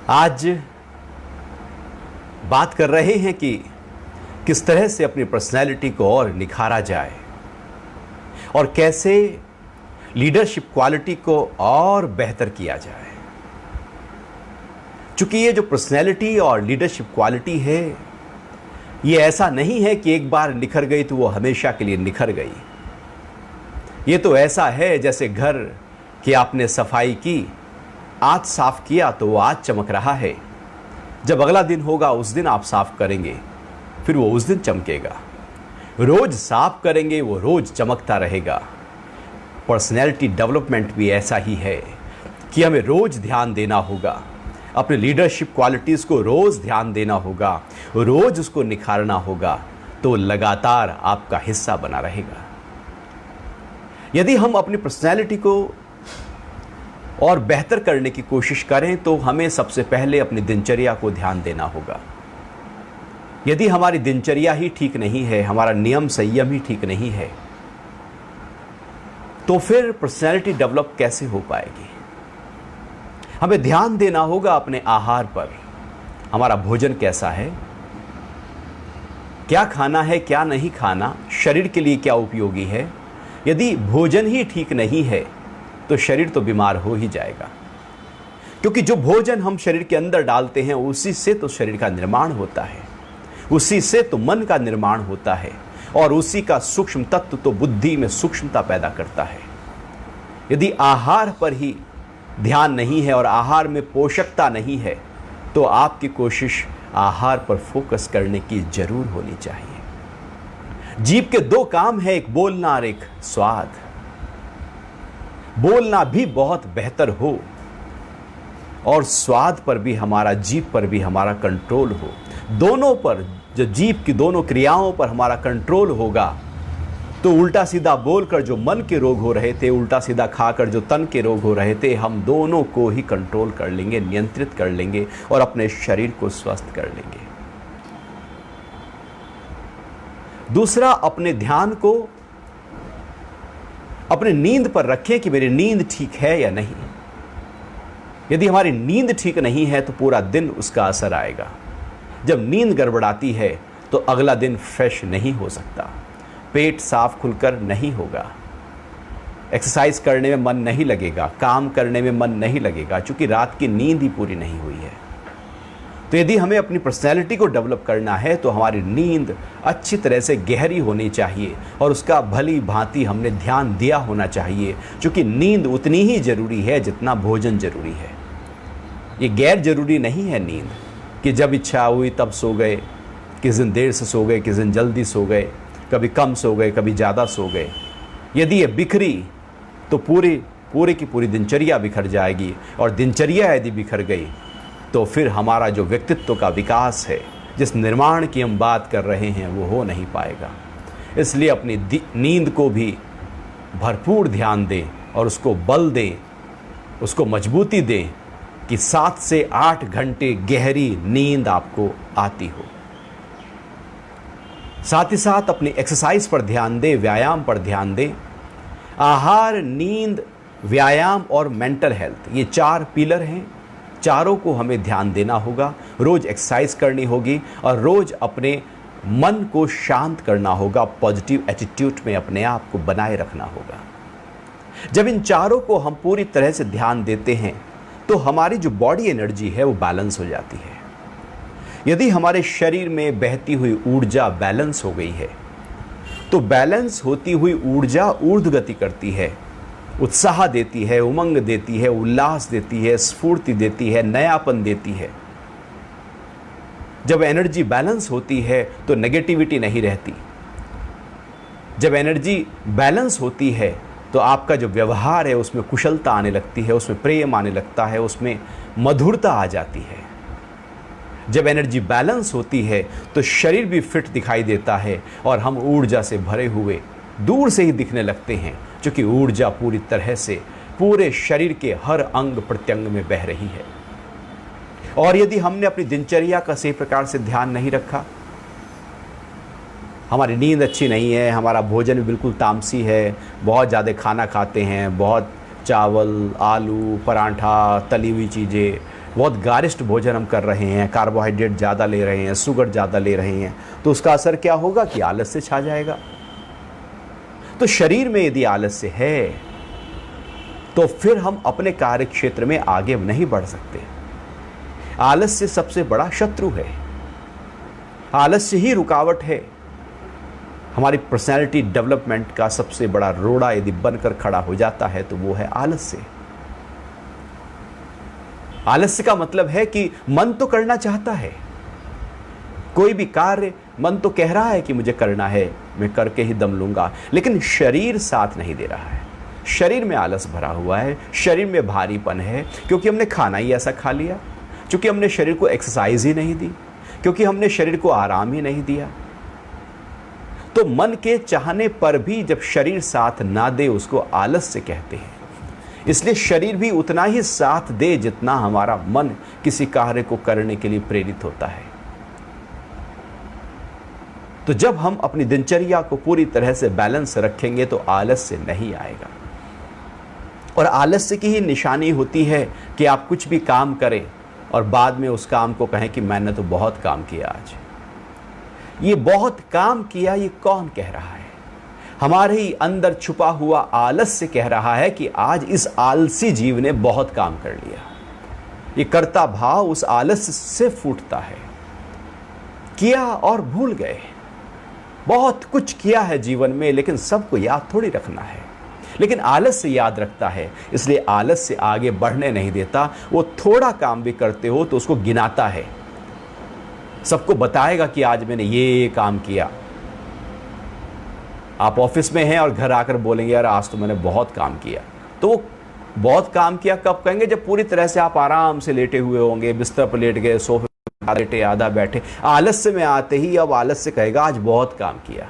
आज बात कर रहे हैं कि किस तरह से अपनी पर्सनैलिटी को और निखारा जाए और कैसे लीडरशिप क्वालिटी को और बेहतर किया जाए। चूंकि ये जो पर्सनैलिटी और लीडरशिप क्वालिटी है, ये ऐसा नहीं है कि एक बार निखर गई तो वो हमेशा के लिए निखर गई। ये तो ऐसा है जैसे घर की आपने सफाई की, आज साफ किया तो वो आज चमक रहा है, जब अगला दिन होगा उस दिन आप साफ करेंगे, फिर वो उस दिन चमकेगा। रोज साफ करेंगे, वो रोज चमकता रहेगा। पर्सनैलिटी डेवलपमेंट भी ऐसा ही है कि हमें रोज ध्यान देना होगा, अपने लीडरशिप क्वालिटीज़ को रोज़ ध्यान देना होगा, रोज़ उसको निखारना होगा, तो लगातार आपका हिस्सा बना रहेगा। यदि हम अपनी पर्सनैलिटी को और बेहतर करने की कोशिश करें तो हमें सबसे पहले अपनी दिनचर्या को ध्यान देना होगा। यदि हमारी दिनचर्या ही ठीक नहीं है, हमारा नियम संयम ही ठीक नहीं है, तो फिर पर्सनैलिटी डेवलप कैसे हो पाएगी। हमें ध्यान देना होगा अपने आहार पर। हमारा भोजन कैसा है, क्या खाना है क्या नहीं खाना, शरीर के लिए क्या उपयोगी है। यदि भोजन ही ठीक नहीं है तो शरीर तो बीमार हो ही जाएगा, क्योंकि जो भोजन हम शरीर के अंदर डालते हैं उसी से तो शरीर का निर्माण होता है, उसी से तो मन का निर्माण होता है, और उसी का सूक्ष्म तत्व तो बुद्धि में सूक्ष्मता पैदा करता है। यदि आहार पर ही ध्यान नहीं है और आहार में पोषकता नहीं है तो आपकी कोशिश आहार पर फोकस करने की जरूर होनी चाहिए। जीभ के दो काम है, एक बोलना और एक स्वाद। बोलना भी बहुत बेहतर हो और स्वाद पर भी हमारा, जीभ पर भी हमारा कंट्रोल हो। दोनों पर, जो जीभ की दोनों क्रियाओं पर हमारा कंट्रोल होगा तो उल्टा सीधा बोलकर जो मन के रोग हो रहे थे, उल्टा सीधा खाकर जो तन के रोग हो रहे थे, हम दोनों को ही कंट्रोल कर लेंगे, नियंत्रित कर लेंगे और अपने शरीर को स्वस्थ कर लेंगे। दूसरा, अपने ध्यान को अपने नींद पर रखें कि मेरी नींद ठीक है या नहीं। यदि हमारी नींद ठीक नहीं है तो पूरा दिन उसका असर आएगा। जब नींद गड़बड़ाती है तो अगला दिन फ्रेश नहीं हो सकता, पेट साफ खुलकर नहीं होगा, एक्सरसाइज करने में मन नहीं लगेगा, काम करने में मन नहीं लगेगा, क्योंकि रात की नींद ही पूरी नहीं हुई है। तो यदि हमें अपनी पर्सनैलिटी को डेवलप करना है तो हमारी नींद अच्छी तरह से गहरी होनी चाहिए और उसका भली भांति हमने ध्यान दिया होना चाहिए, क्योंकि नींद उतनी ही जरूरी है जितना भोजन जरूरी है। ये गैर जरूरी नहीं है नींद कि जब इच्छा हुई तब सो गए, किस दिन देर से सो गए, किस दिन जल्दी सो गए, कभी कम सो गए, कभी ज़्यादा सो गए। यदि ये बिखरी तो पूरी की पूरी दिनचर्या बिखर जाएगी, और दिनचर्या यदि बिखर गई तो फिर हमारा जो व्यक्तित्व का विकास है, जिस निर्माण की हम बात कर रहे हैं, वो हो नहीं पाएगा। इसलिए अपनी नींद को भी भरपूर ध्यान दें और उसको बल दें, उसको मजबूती दें कि 7 से 8 घंटे गहरी नींद आपको आती हो। साथ ही साथ अपनी एक्सरसाइज पर ध्यान दें, व्यायाम पर ध्यान दें। आहार, नींद, व्यायाम और मेंटल हेल्थ, ये 4 पिलर हैं। चारों को हमें ध्यान देना होगा। रोज एक्सरसाइज करनी होगी और रोज अपने मन को शांत करना होगा, पॉजिटिव एटीट्यूड में अपने आप को बनाए रखना होगा। जब इन चारों को हम पूरी तरह से ध्यान देते हैं तो हमारी जो बॉडी एनर्जी है वो बैलेंस हो जाती है। यदि हमारे शरीर में बहती हुई ऊर्जा बैलेंस हो गई है तो बैलेंस होती हुई ऊर्जा ऊर्ध्व गति करती है, उत्साह देती है, उमंग देती है, उल्लास देती है, स्फूर्ति देती है, नयापन देती है। जब एनर्जी बैलेंस होती है तो नेगेटिविटी नहीं रहती। जब एनर्जी बैलेंस होती है तो आपका जो व्यवहार है उसमें कुशलता आने लगती है, उसमें प्रेम आने लगता है, उसमें मधुरता आ जाती है। जब एनर्जी बैलेंस होती है तो शरीर भी फिट दिखाई देता है और हम ऊर्जा से भरे हुए दूर से ही दिखने लगते हैं, क्योंकि ऊर्जा पूरी तरह से पूरे शरीर के हर अंग प्रत्यंग में बह रही है। और यदि हमने अपनी दिनचर्या का सही प्रकार से ध्यान नहीं रखा, हमारी नींद अच्छी नहीं है, हमारा भोजन भी बिल्कुल तामसी है, बहुत ज़्यादा खाना खाते हैं, बहुत चावल, आलू, पराठा, तली हुई चीज़ें, बहुत गारिष्ठ भोजन हम कर रहे हैं, कार्बोहाइड्रेट ज़्यादा ले रहे हैं, शुगर ज़्यादा ले रहे हैं, तो उसका असर क्या होगा कि आलस्य छा जाएगा। तो शरीर में यदि आलस्य है तो फिर हम अपने कार्य क्षेत्र में आगे नहीं बढ़ सकते। आलस्य सबसे बड़ा शत्रु है, आलस्य ही रुकावट है। हमारी पर्सनैलिटी डेवलपमेंट का सबसे बड़ा रोड़ा यदि बनकर खड़ा हो जाता है तो वो है आलस्य। आलस्य का मतलब है कि मन तो करना चाहता है, कोई भी कार्य मन तो कह रहा है कि मुझे करना है, मैं करके ही दम लूंगा, लेकिन शरीर साथ नहीं दे रहा है। शरीर में आलस भरा हुआ है, शरीर में भारीपन है, क्योंकि हमने खाना ही ऐसा खा लिया, क्योंकि हमने शरीर को एक्सरसाइज ही नहीं दी, क्योंकि हमने शरीर को आराम ही नहीं दिया। तो मन के चाहने पर भी जब शरीर साथ ना दे उसको आलस्य कहते हैं। इसलिए शरीर भी उतना ही साथ दे जितना हमारा मन किसी कार्य को करने के लिए प्रेरित होता है। तो जब हम अपनी दिनचर्या को पूरी तरह से बैलेंस रखेंगे तो आलस्य नहीं आएगा। और आलस्य की ही निशानी होती है कि आप कुछ भी काम करें और बाद में उस काम को कहें कि मैंने तो बहुत काम किया आज। ये बहुत काम किया, ये कौन कह रहा है? हमारे ही अंदर छुपा हुआ आलस्य कह रहा है कि आज इस आलसी जीव ने बहुत काम कर लिया। ये कर्ता भाव उस आलस्य से फूटता है। किया और भूल गए, बहुत कुछ किया है जीवन में, लेकिन सबको याद थोड़ी रखना है। लेकिन आलस्य याद रखता है, इसलिए आलस्य आगे बढ़ने नहीं देता। वो थोड़ा काम भी करते हो तो उसको गिनाता है, सबको बताएगा कि आज मैंने ये काम किया। आप ऑफिस में हैं और घर आकर बोलेंगे यार आज तो मैंने बहुत काम किया, तो वो बहुत काम किया कब कहेंगे? जब पूरी तरह से आप आराम से लेटे हुए होंगे, बिस्तर पर लेट गए, सोफे पर लेटे, आधा बैठे। आलस्य में आते ही अब आलस्य कहेगा आज बहुत काम किया।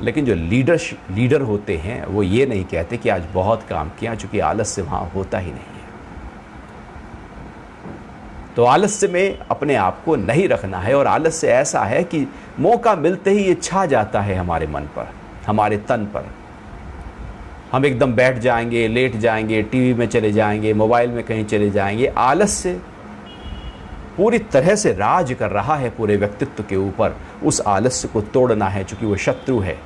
लेकिन जो लीडर होते हैं वो ये नहीं कहते कि आज बहुत काम किया, चूंकि आलस्य वहां होता ही नहीं है। तो आलस्य में अपने आप को नहीं रखना है। और आलस्य ऐसा है कि मौका मिलते ही ये छा जाता है हमारे मन पर, हमारे तन पर। हम एकदम बैठ जाएंगे, लेट जाएंगे, टीवी में चले जाएंगे, मोबाइल में कहीं चले जाएंगे। आलस्य पूरी तरह से राज कर रहा है पूरे व्यक्तित्व के ऊपर। उस आलस्य को तोड़ना है, चूंकि वो शत्रु है।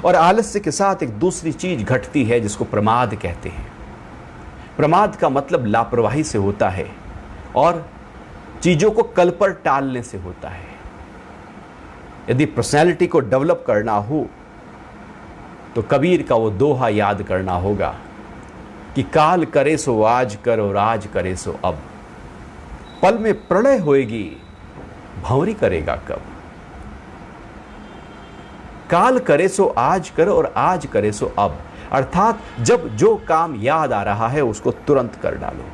और आलस्य के साथ एक दूसरी चीज घटती है जिसको प्रमाद कहते हैं। प्रमाद का मतलब लापरवाही से होता है और चीजों को कल पर टालने से होता है। यदि पर्सनैलिटी को डेवलप करना हो तो कबीर का वो दोहा याद करना होगा कि काल करे सो आज कर और आज करे सो अब। पल में प्रलय होएगी, भंवरी करेगा कब। काल करे सो आज कर और आज करे सो अब, अर्थात जब जो काम याद आ रहा है उसको तुरंत कर डालो।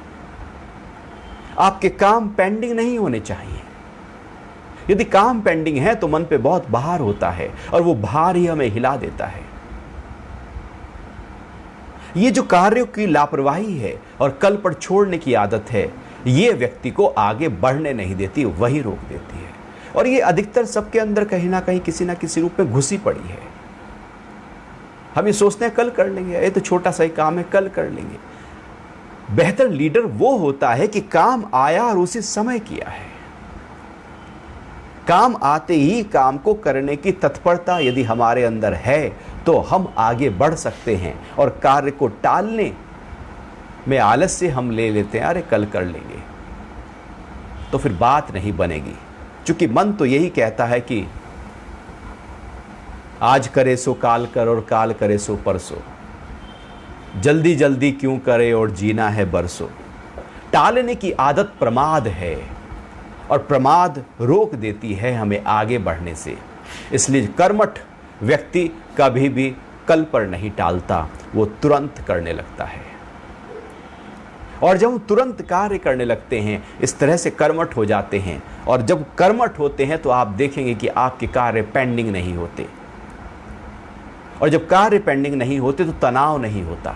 आपके काम पेंडिंग नहीं होने चाहिए। यदि काम पेंडिंग है तो मन पे बहुत भार होता है और वो भार ही हमें हिला देता है। ये जो कार्यों की लापरवाही है और कल पर छोड़ने की आदत है, ये व्यक्ति को आगे बढ़ने नहीं देती, वही रोक देती है। और ये अधिकतर सबके अंदर कहीं ना कहीं किसी ना किसी रूप में घुसी पड़ी है। हम ये सोचते हैं कल कर लेंगे, ये तो छोटा सा ही काम है, कल कर लेंगे। बेहतर लीडर वो होता है कि काम आया और उसी समय किया है। काम आते ही काम को करने की तत्परता यदि हमारे अंदर है तो हम आगे बढ़ सकते हैं। और कार्य को टालने में आलस्य हम ले लेते हैं, अरे कल कर लेंगे, तो फिर बात नहीं बनेगी। क्योंकि मन तो यही कहता है कि आज करे सो काल कर और काल करे सो परसों, जल्दी जल्दी क्यों करे और जीना है बरसों। टालने की आदत प्रमाद है और प्रमाद रोक देती है हमें आगे बढ़ने से। इसलिए कर्मठ व्यक्ति कभी भी कल पर नहीं टालता, वो तुरंत करने लगता है। और जब हम तुरंत कार्य करने लगते हैं, इस तरह से कर्मठ हो जाते हैं। और जब कर्मठ होते हैं तो आप देखेंगे कि आपके कार्य पेंडिंग नहीं होते। और जब कार्य पेंडिंग नहीं होते तो तनाव नहीं होता।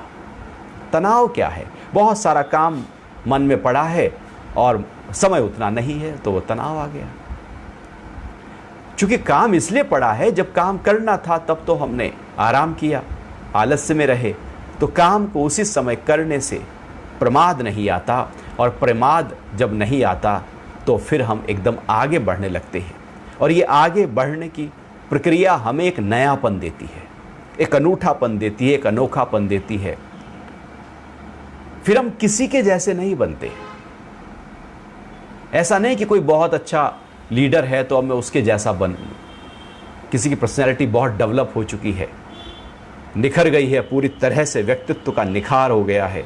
तनाव क्या है? बहुत सारा काम मन में पड़ा है और समय उतना नहीं है, तो वो तनाव आ गया। क्योंकि काम इसलिए पड़ा है, जब काम करना था तब तो हमने आराम किया, आलस्य में रहे, तो काम को उसी समय करने से प्रमाद नहीं आता, और प्रमाद जब नहीं आता तो फिर हम एकदम आगे बढ़ने लगते हैं। और ये आगे बढ़ने की प्रक्रिया हमें एक नयापन देती है, एक अनूठापन देती है, एक अनोखापन देती है। फिर हम किसी के जैसे नहीं बनते। ऐसा नहीं कि कोई बहुत अच्छा लीडर है तो अब मैं उसके जैसा बन, किसी की पर्सनैलिटी बहुत डेवलप हो चुकी है, निखर गई है, पूरी तरह से व्यक्तित्व का निखार हो गया है,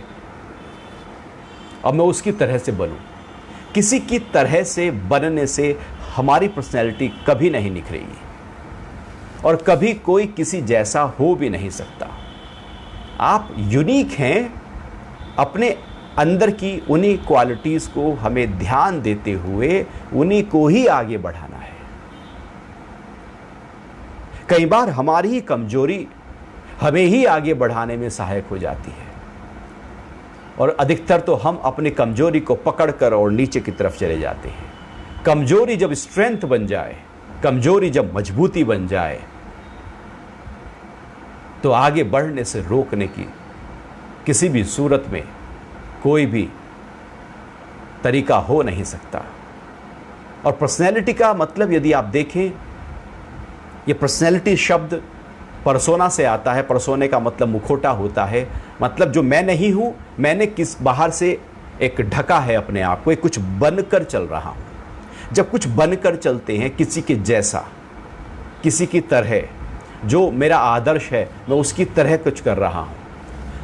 अब मैं उसकी तरह से बनूं। किसी की तरह से बनने से हमारी पर्सनैलिटी कभी नहीं निखरेगी, और कभी कोई किसी जैसा हो भी नहीं सकता। आप यूनिक हैं। अपने अंदर की उन्हीं क्वालिटीज़ को हमें ध्यान देते हुए उन्हीं को ही आगे बढ़ाना है। कई बार हमारी ही कमजोरी हमें ही आगे बढ़ाने में सहायक हो जाती है, और अधिकतर तो हम अपनी कमजोरी को पकड़कर और नीचे की तरफ चले जाते हैं। कमजोरी जब स्ट्रेंथ बन जाए, कमजोरी जब मजबूती बन जाए, तो आगे बढ़ने से रोकने की किसी भी सूरत में कोई भी तरीका हो नहीं सकता। और पर्सनैलिटी का मतलब यदि आप देखें, ये पर्सनैलिटी शब्द परसोना से आता है। परसोने का मतलब मुखौटा होता है, मतलब जो मैं नहीं हूं, मैंने किस बाहर से एक ढका है अपने आप को, एक कुछ बनकर चल रहा हूं। जब कुछ बनकर चलते हैं किसी के जैसा, किसी की तरह, जो मेरा आदर्श है मैं उसकी तरह कुछ कर रहा हूं,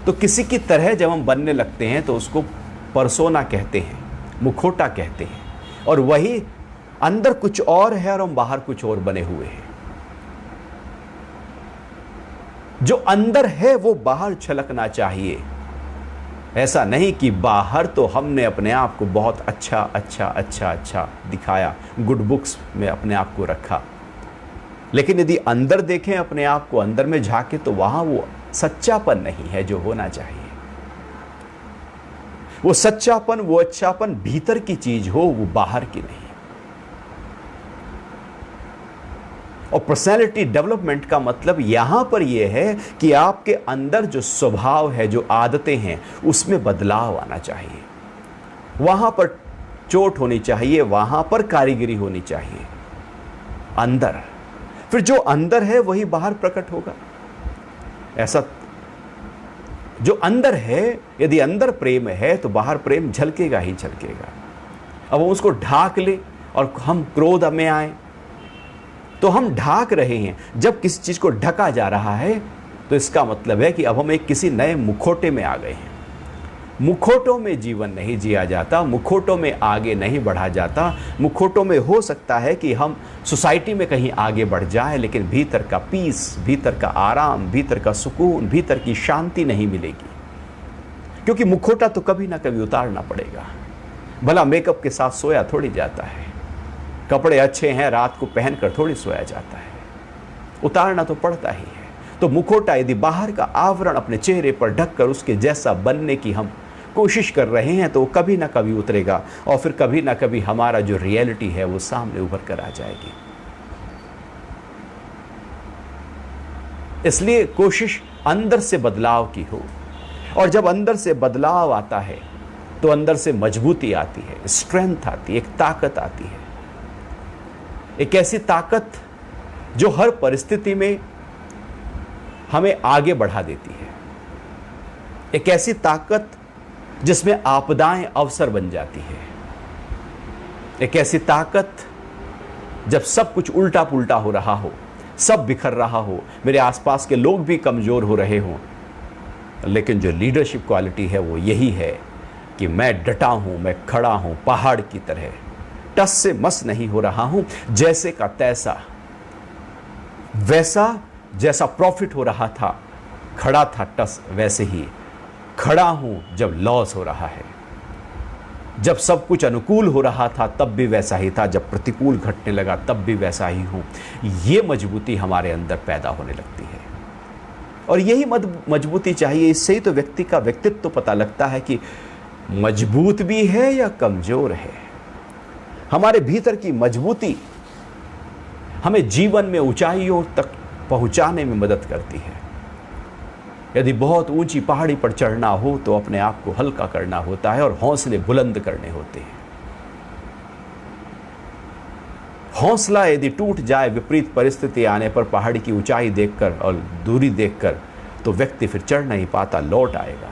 तो किसी की तरह जब हम बनने लगते हैं तो उसको परसोना कहते हैं, मुखौटा कहते हैं। और वही अंदर कुछ और है और हम बाहर कुछ और बने हुए हैं। जो अंदर है वो बाहर छलकना चाहिए। ऐसा नहीं कि बाहर तो हमने अपने आप को बहुत अच्छा दिखाया, गुड बुक्स में अपने आप को रखा, लेकिन यदि अंदर देखें अपने आप को, अंदर में झांके, तो वहां वो सच्चापन नहीं है जो होना चाहिए। वो सच्चापन, वो अच्छापन भीतर की चीज हो, वो बाहर की नहीं। और पर्सनैलिटी डेवलपमेंट का मतलब यहां पर यह है कि आपके अंदर जो स्वभाव है, जो आदतें हैं, उसमें बदलाव आना चाहिए। वहां पर चोट होनी चाहिए, वहां पर कारीगरी होनी चाहिए अंदर। फिर जो अंदर है वही बाहर प्रकट होगा। ऐसा जो अंदर है, यदि अंदर प्रेम है तो बाहर प्रेम झलकेगा ही झलकेगा। अब हम उसको ढाक ले और हम क्रोध में आए तो हम ढाक रहे हैं। जब किसी चीज को ढका जा रहा है तो इसका मतलब है कि अब हम एक किसी नए मुखौटे में आ गए हैं। मुखौटों में जीवन नहीं जिया जाता, मुखौटों में आगे नहीं बढ़ा जाता। मुखौटों में हो सकता है कि हम सोसाइटी में कहीं आगे बढ़ जाए, लेकिन भीतर का पीस, भीतर का आराम, भीतर का सुकून, भीतर की शांति नहीं मिलेगी। क्योंकि मुखौटा तो कभी ना कभी उतारना पड़ेगा। भला मेकअप के साथ सोया थोड़ी जाता है, कपड़े अच्छे हैं रात को पहनकर थोड़ी सोया जाता है, उतारना तो पड़ता ही है। तो मुखौटा यदि बाहर का आवरण अपने चेहरे पर ढककर उसके जैसा बनने की हम कोशिश कर रहे हैं तो कभी ना कभी उतरेगा, और फिर कभी ना कभी हमारा जो रियलिटी है वो सामने उभर कर आ जाएगी। इसलिए कोशिश अंदर से बदलाव की हो, और जब अंदर से बदलाव आता है तो अंदर से मजबूती आती है, स्ट्रेंथ आती है, एक ताकत आती है। एक ऐसी ताकत जो हर परिस्थिति में हमें आगे बढ़ा देती है। एक ऐसी ताकत जिसमें आपदाएं अवसर बन जाती है। एक ऐसी ताकत जब सब कुछ उल्टा पुल्टा हो रहा हो, सब बिखर रहा हो, मेरे आसपास के लोग भी कमजोर हो रहे हों, लेकिन जो लीडरशिप क्वालिटी है वो यही है कि मैं डटा हूं, मैं खड़ा हूं, पहाड़ की तरह टस से मस नहीं हो रहा हूं, जैसे का तैसा, वैसा जैसा प्रॉफिट हो रहा था, खड़ा था टस वैसे ही खड़ा हूं जब लॉस हो रहा है। जब सब कुछ अनुकूल हो रहा था तब भी वैसा ही था, जब प्रतिकूल घटने लगा तब भी वैसा ही हूं। ये मजबूती हमारे अंदर पैदा होने लगती है, और यही मजबूती चाहिए। इससे ही तो व्यक्ति का व्यक्तित्व तो पता लगता है कि मजबूत भी है या कमजोर है। हमारे भीतर की मजबूती हमें जीवन में ऊंचाइयों तक पहुंचाने में मदद करती है। यदि बहुत ऊंची पहाड़ी पर चढ़ना हो तो अपने आप को हल्का करना होता है और हौसले बुलंद करने होते हैं। हौसला यदि टूट जाए विपरीत परिस्थिति आने पर पहाड़ी की ऊंचाई देखकर और दूरी देखकर, तो व्यक्ति फिर चढ़ नहीं पाता, लौट आएगा।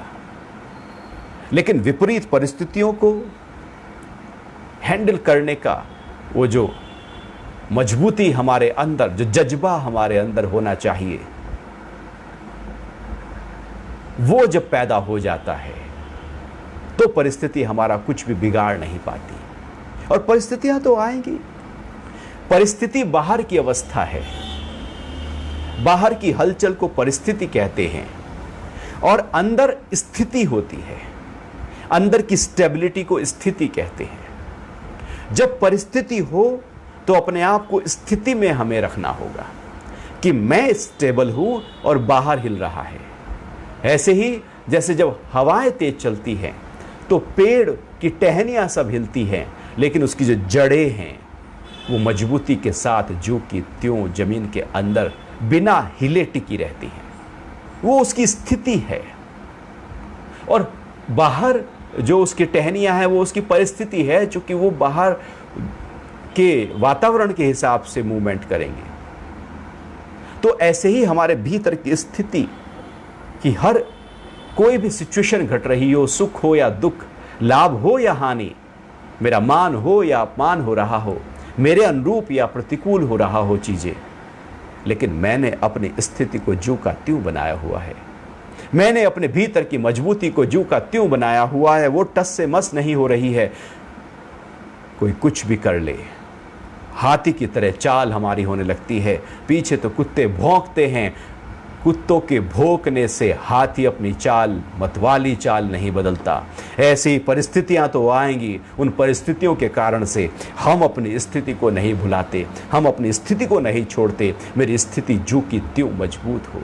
लेकिन विपरीत परिस्थितियों को हैंडल करने का वो जो मजबूती हमारे अंदर, जो जज्बा हमारे अंदर होना चाहिए, वो जब पैदा हो जाता है तो परिस्थिति हमारा कुछ भी बिगाड़ नहीं पाती। और परिस्थितियां तो आएंगी। परिस्थिति बाहर की अवस्था है, बाहर की हलचल को परिस्थिति कहते हैं, और अंदर स्थिति होती है, अंदर की स्टेबिलिटी को स्थिति कहते हैं। जब परिस्थिति हो तो अपने आप को स्थिति में हमें रखना होगा कि मैं स्टेबल हूं और बाहर हिल रहा है। ऐसे ही जैसे जब हवाएं तेज चलती हैं तो पेड़ की टहनियां सब हिलती हैं, लेकिन उसकी जो जड़ें हैं वो मजबूती के साथ जो की त्यों जमीन के अंदर बिना हिले टिकी रहती हैं। वो उसकी स्थिति है। और बाहर जो उसकी टहनियां हैं वो उसकी परिस्थिति है, चूंकि वो बाहर के वातावरण के हिसाब से मूवमेंट करेंगे। तो ऐसे ही हमारे भीतर की स्थिति कि हर कोई भी सिचुएशन घट रही हो, सुख हो या दुख, लाभ हो या हानि, मेरा मान हो या अपमान हो रहा हो, मेरे अनुरूप या प्रतिकूल हो रहा हो चीजें, लेकिन मैंने अपनी स्थिति को ज्यों का त्यों बनाया हुआ है। मैंने अपने भीतर की मजबूती को ज्यों का त्यों बनाया हुआ है। वो टस से मस नहीं हो रही है। कोई कुछ भी कर ले, हाथी की तरह चाल हमारी होने लगती है। पीछे तो कुत्ते भौंकते हैं, कुत्तों के भौंकने से हाथी अपनी चाल, मतवाली चाल नहीं बदलता। ऐसी परिस्थितियां तो आएंगी, उन परिस्थितियों के कारण से हम अपनी स्थिति को नहीं भुलाते, हम अपनी स्थिति को नहीं छोड़ते। मेरी स्थिति ज्यों की त्यों मजबूत हो।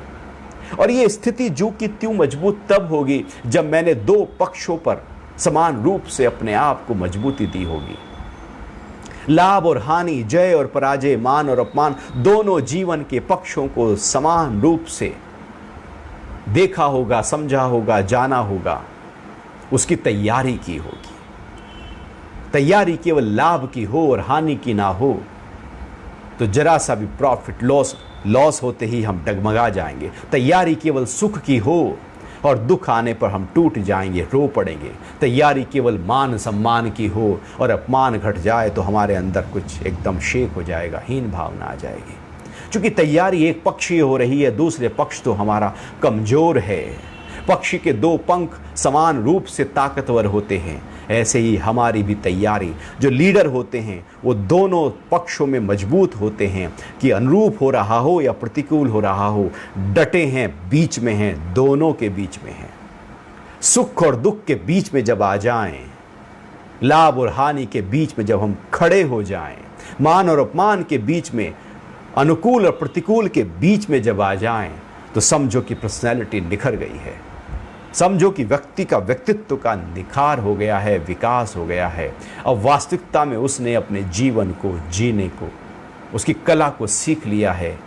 और ये स्थिति ज्यों की त्यों मजबूत तब होगी जब मैंने दो पक्षों पर समान रूप से अपने आप को मजबूती दी होगी। लाभ और हानि, जय और पराजय, मान और अपमान, दोनों जीवन के पक्षों को समान रूप से देखा होगा, समझा होगा, जाना होगा, उसकी तैयारी की होगी। तैयारी केवल लाभ की हो और हानि की ना हो तो जरा सा भी प्रॉफिट लॉस होते ही हम डगमगा जाएंगे। तैयारी केवल सुख की हो और दुख आने पर हम टूट जाएंगे, रो पड़ेंगे। तैयारी केवल मान सम्मान की हो और अपमान घट जाए तो हमारे अंदर कुछ एकदम शेक हो जाएगा, हीन भावना आ जाएगी। क्योंकि तैयारी एक पक्षीय हो रही है, दूसरे पक्ष तो हमारा कमजोर है। पक्षी के दो पंख समान रूप से ताकतवर होते हैं, ऐसे ही हमारी भी तैयारी, जो लीडर होते हैं वो दोनों पक्षों में मजबूत होते हैं कि अनुरूप हो रहा हो या प्रतिकूल हो रहा हो, डटे हैं, बीच में हैं, दोनों के बीच में हैं। सुख और दुख के बीच में जब आ जाएं, लाभ और हानि के बीच में जब हम खड़े हो जाएं, मान और अपमान के बीच में, अनुकूल और प्रतिकूल के बीच में जब आ जाएं, तो समझो कि पर्सनैलिटी निखर गई है। समझो कि व्यक्ति का व्यक्तित्व का निखार हो गया है, विकास हो गया है। अब वास्तविकता में उसने अपने जीवन को जीने को, उसकी कला को सीख लिया है।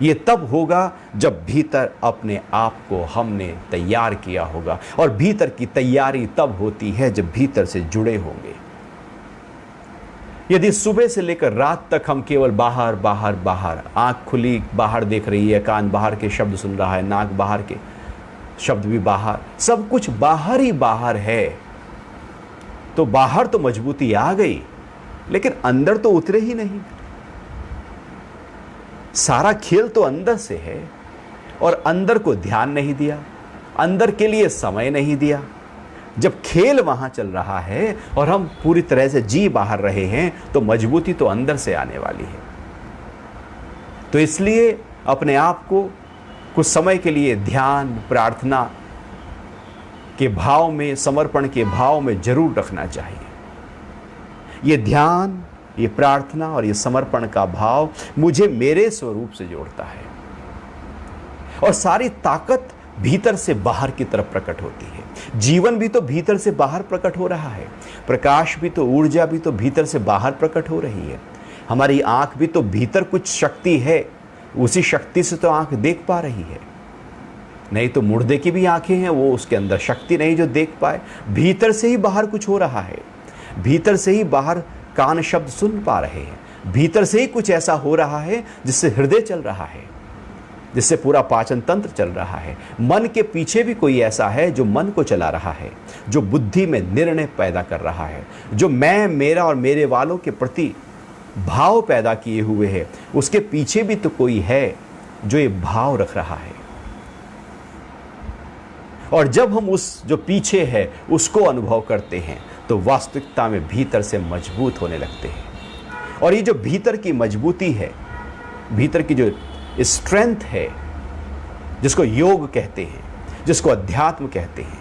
ये तब होगा जब भीतर अपने आप को हमने तैयार किया होगा। और भीतर की तैयारी तब होती है जब भीतर से जुड़े होंगे। यदि सुबह से लेकर रात तक हम केवल बाहर बाहर बाहर, आंख खुली बाहर देख रही है, कान बाहर के शब्द सुन रहा है, नाक बाहर के शब्द भी बाहर, सब कुछ बाहर ही बाहर है, तो बाहर तो मजबूती आ गई, लेकिन अंदर तो उतरे ही नहीं। सारा खेल तो अंदर से है और अंदर को ध्यान नहीं दिया, अंदर के लिए समय नहीं दिया। जब खेल वहां चल रहा है और हम पूरी तरह से जी बाहर रहे हैं, तो मजबूती तो अंदर से आने वाली है। तो इसलिए अपने आप को कुछ समय के लिए ध्यान, प्रार्थना के भाव में, समर्पण के भाव में जरूर रखना चाहिए। ये ध्यान, ये प्रार्थना और ये समर्पण का भाव मुझे मेरे स्वरूप से जोड़ता है, और सारी ताकत भीतर से बाहर की तरफ प्रकट होती है। जीवन भी तो भीतर से बाहर प्रकट हो रहा है, प्रकाश भी तो, ऊर्जा भी तो भीतर से बाहर प्रकट हो रही है। हमारी आंख भी तो भीतर कुछ शक्ति है, उसी शक्ति से तो आंख देख पा रही है। नहीं तो मुर्दे की भी आंखें हैं, वो उसके अंदर शक्ति नहीं जो देख पाए। भीतर से ही बाहर कुछ हो रहा है, भीतर से ही बाहर कान शब्द सुन पा रहे हैं, भीतर से ही कुछ ऐसा हो रहा है जिससे हृदय चल रहा है, जिससे पूरा पाचन तंत्र चल रहा है। मन के पीछे भी कोई ऐसा है जो मन को चला रहा है, जो बुद्धि में निर्णय पैदा कर रहा है, जो मैं, मेरा और मेरे वालों के प्रति भाव पैदा किए हुए है। उसके पीछे भी तो कोई है जो ये भाव रख रहा है। और जब हम उस जो पीछे है उसको अनुभव करते हैं तो वास्तविकता में भीतर से मजबूत होने लगते हैं। और ये जो भीतर की मजबूती है, भीतर की जो स्ट्रेंथ है, जिसको योग कहते हैं, जिसको अध्यात्म कहते हैं,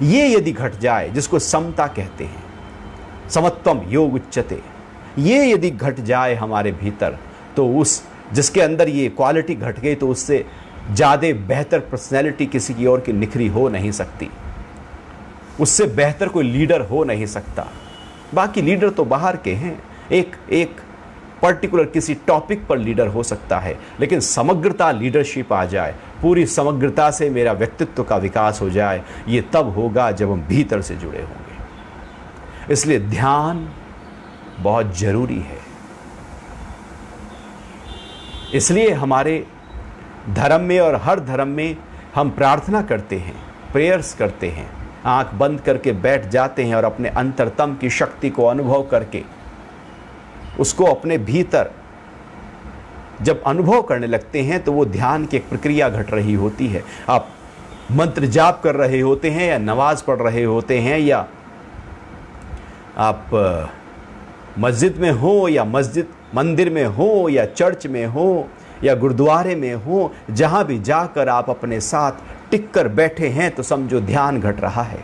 ये यदि घट जाए, जिसको समता कहते हैं, समत्वम योग उच्चते, ये यदि घट जाए हमारे भीतर, तो उस जिसके अंदर ये क्वालिटी घट गई तो उससे ज़्यादा बेहतर पर्सनैलिटी किसी की और की निखरी हो नहीं सकती, उससे बेहतर कोई लीडर हो नहीं सकता। बाकी लीडर तो बाहर के हैं, एक पर्टिकुलर किसी टॉपिक पर लीडर हो सकता है, लेकिन समग्रता लीडरशिप आ जाए, पूरी समग्रता से मेरा व्यक्तित्व का विकास हो जाए, ये तब होगा जब हम भीतर से जुड़े होंगे। इसलिए ध्यान बहुत जरूरी है। इसलिए हमारे धर्म में और हर धर्म में हम प्रार्थना करते हैं, प्रेयर्स करते हैं, आंख बंद करके बैठ जाते हैं और अपने अंतरतम की शक्ति को अनुभव करके उसको अपने भीतर जब अनुभव करने लगते हैं तो वो ध्यान की एक प्रक्रिया घट रही होती है। आप मंत्र जाप कर रहे होते हैं या नमाज पढ़ रहे होते हैं, या आप मस्जिद में हो या मंदिर में हो या चर्च में हो या गुरुद्वारे में हो, जहाँ भी जाकर आप अपने साथ टिक कर बैठे हैं तो समझो ध्यान घट रहा है।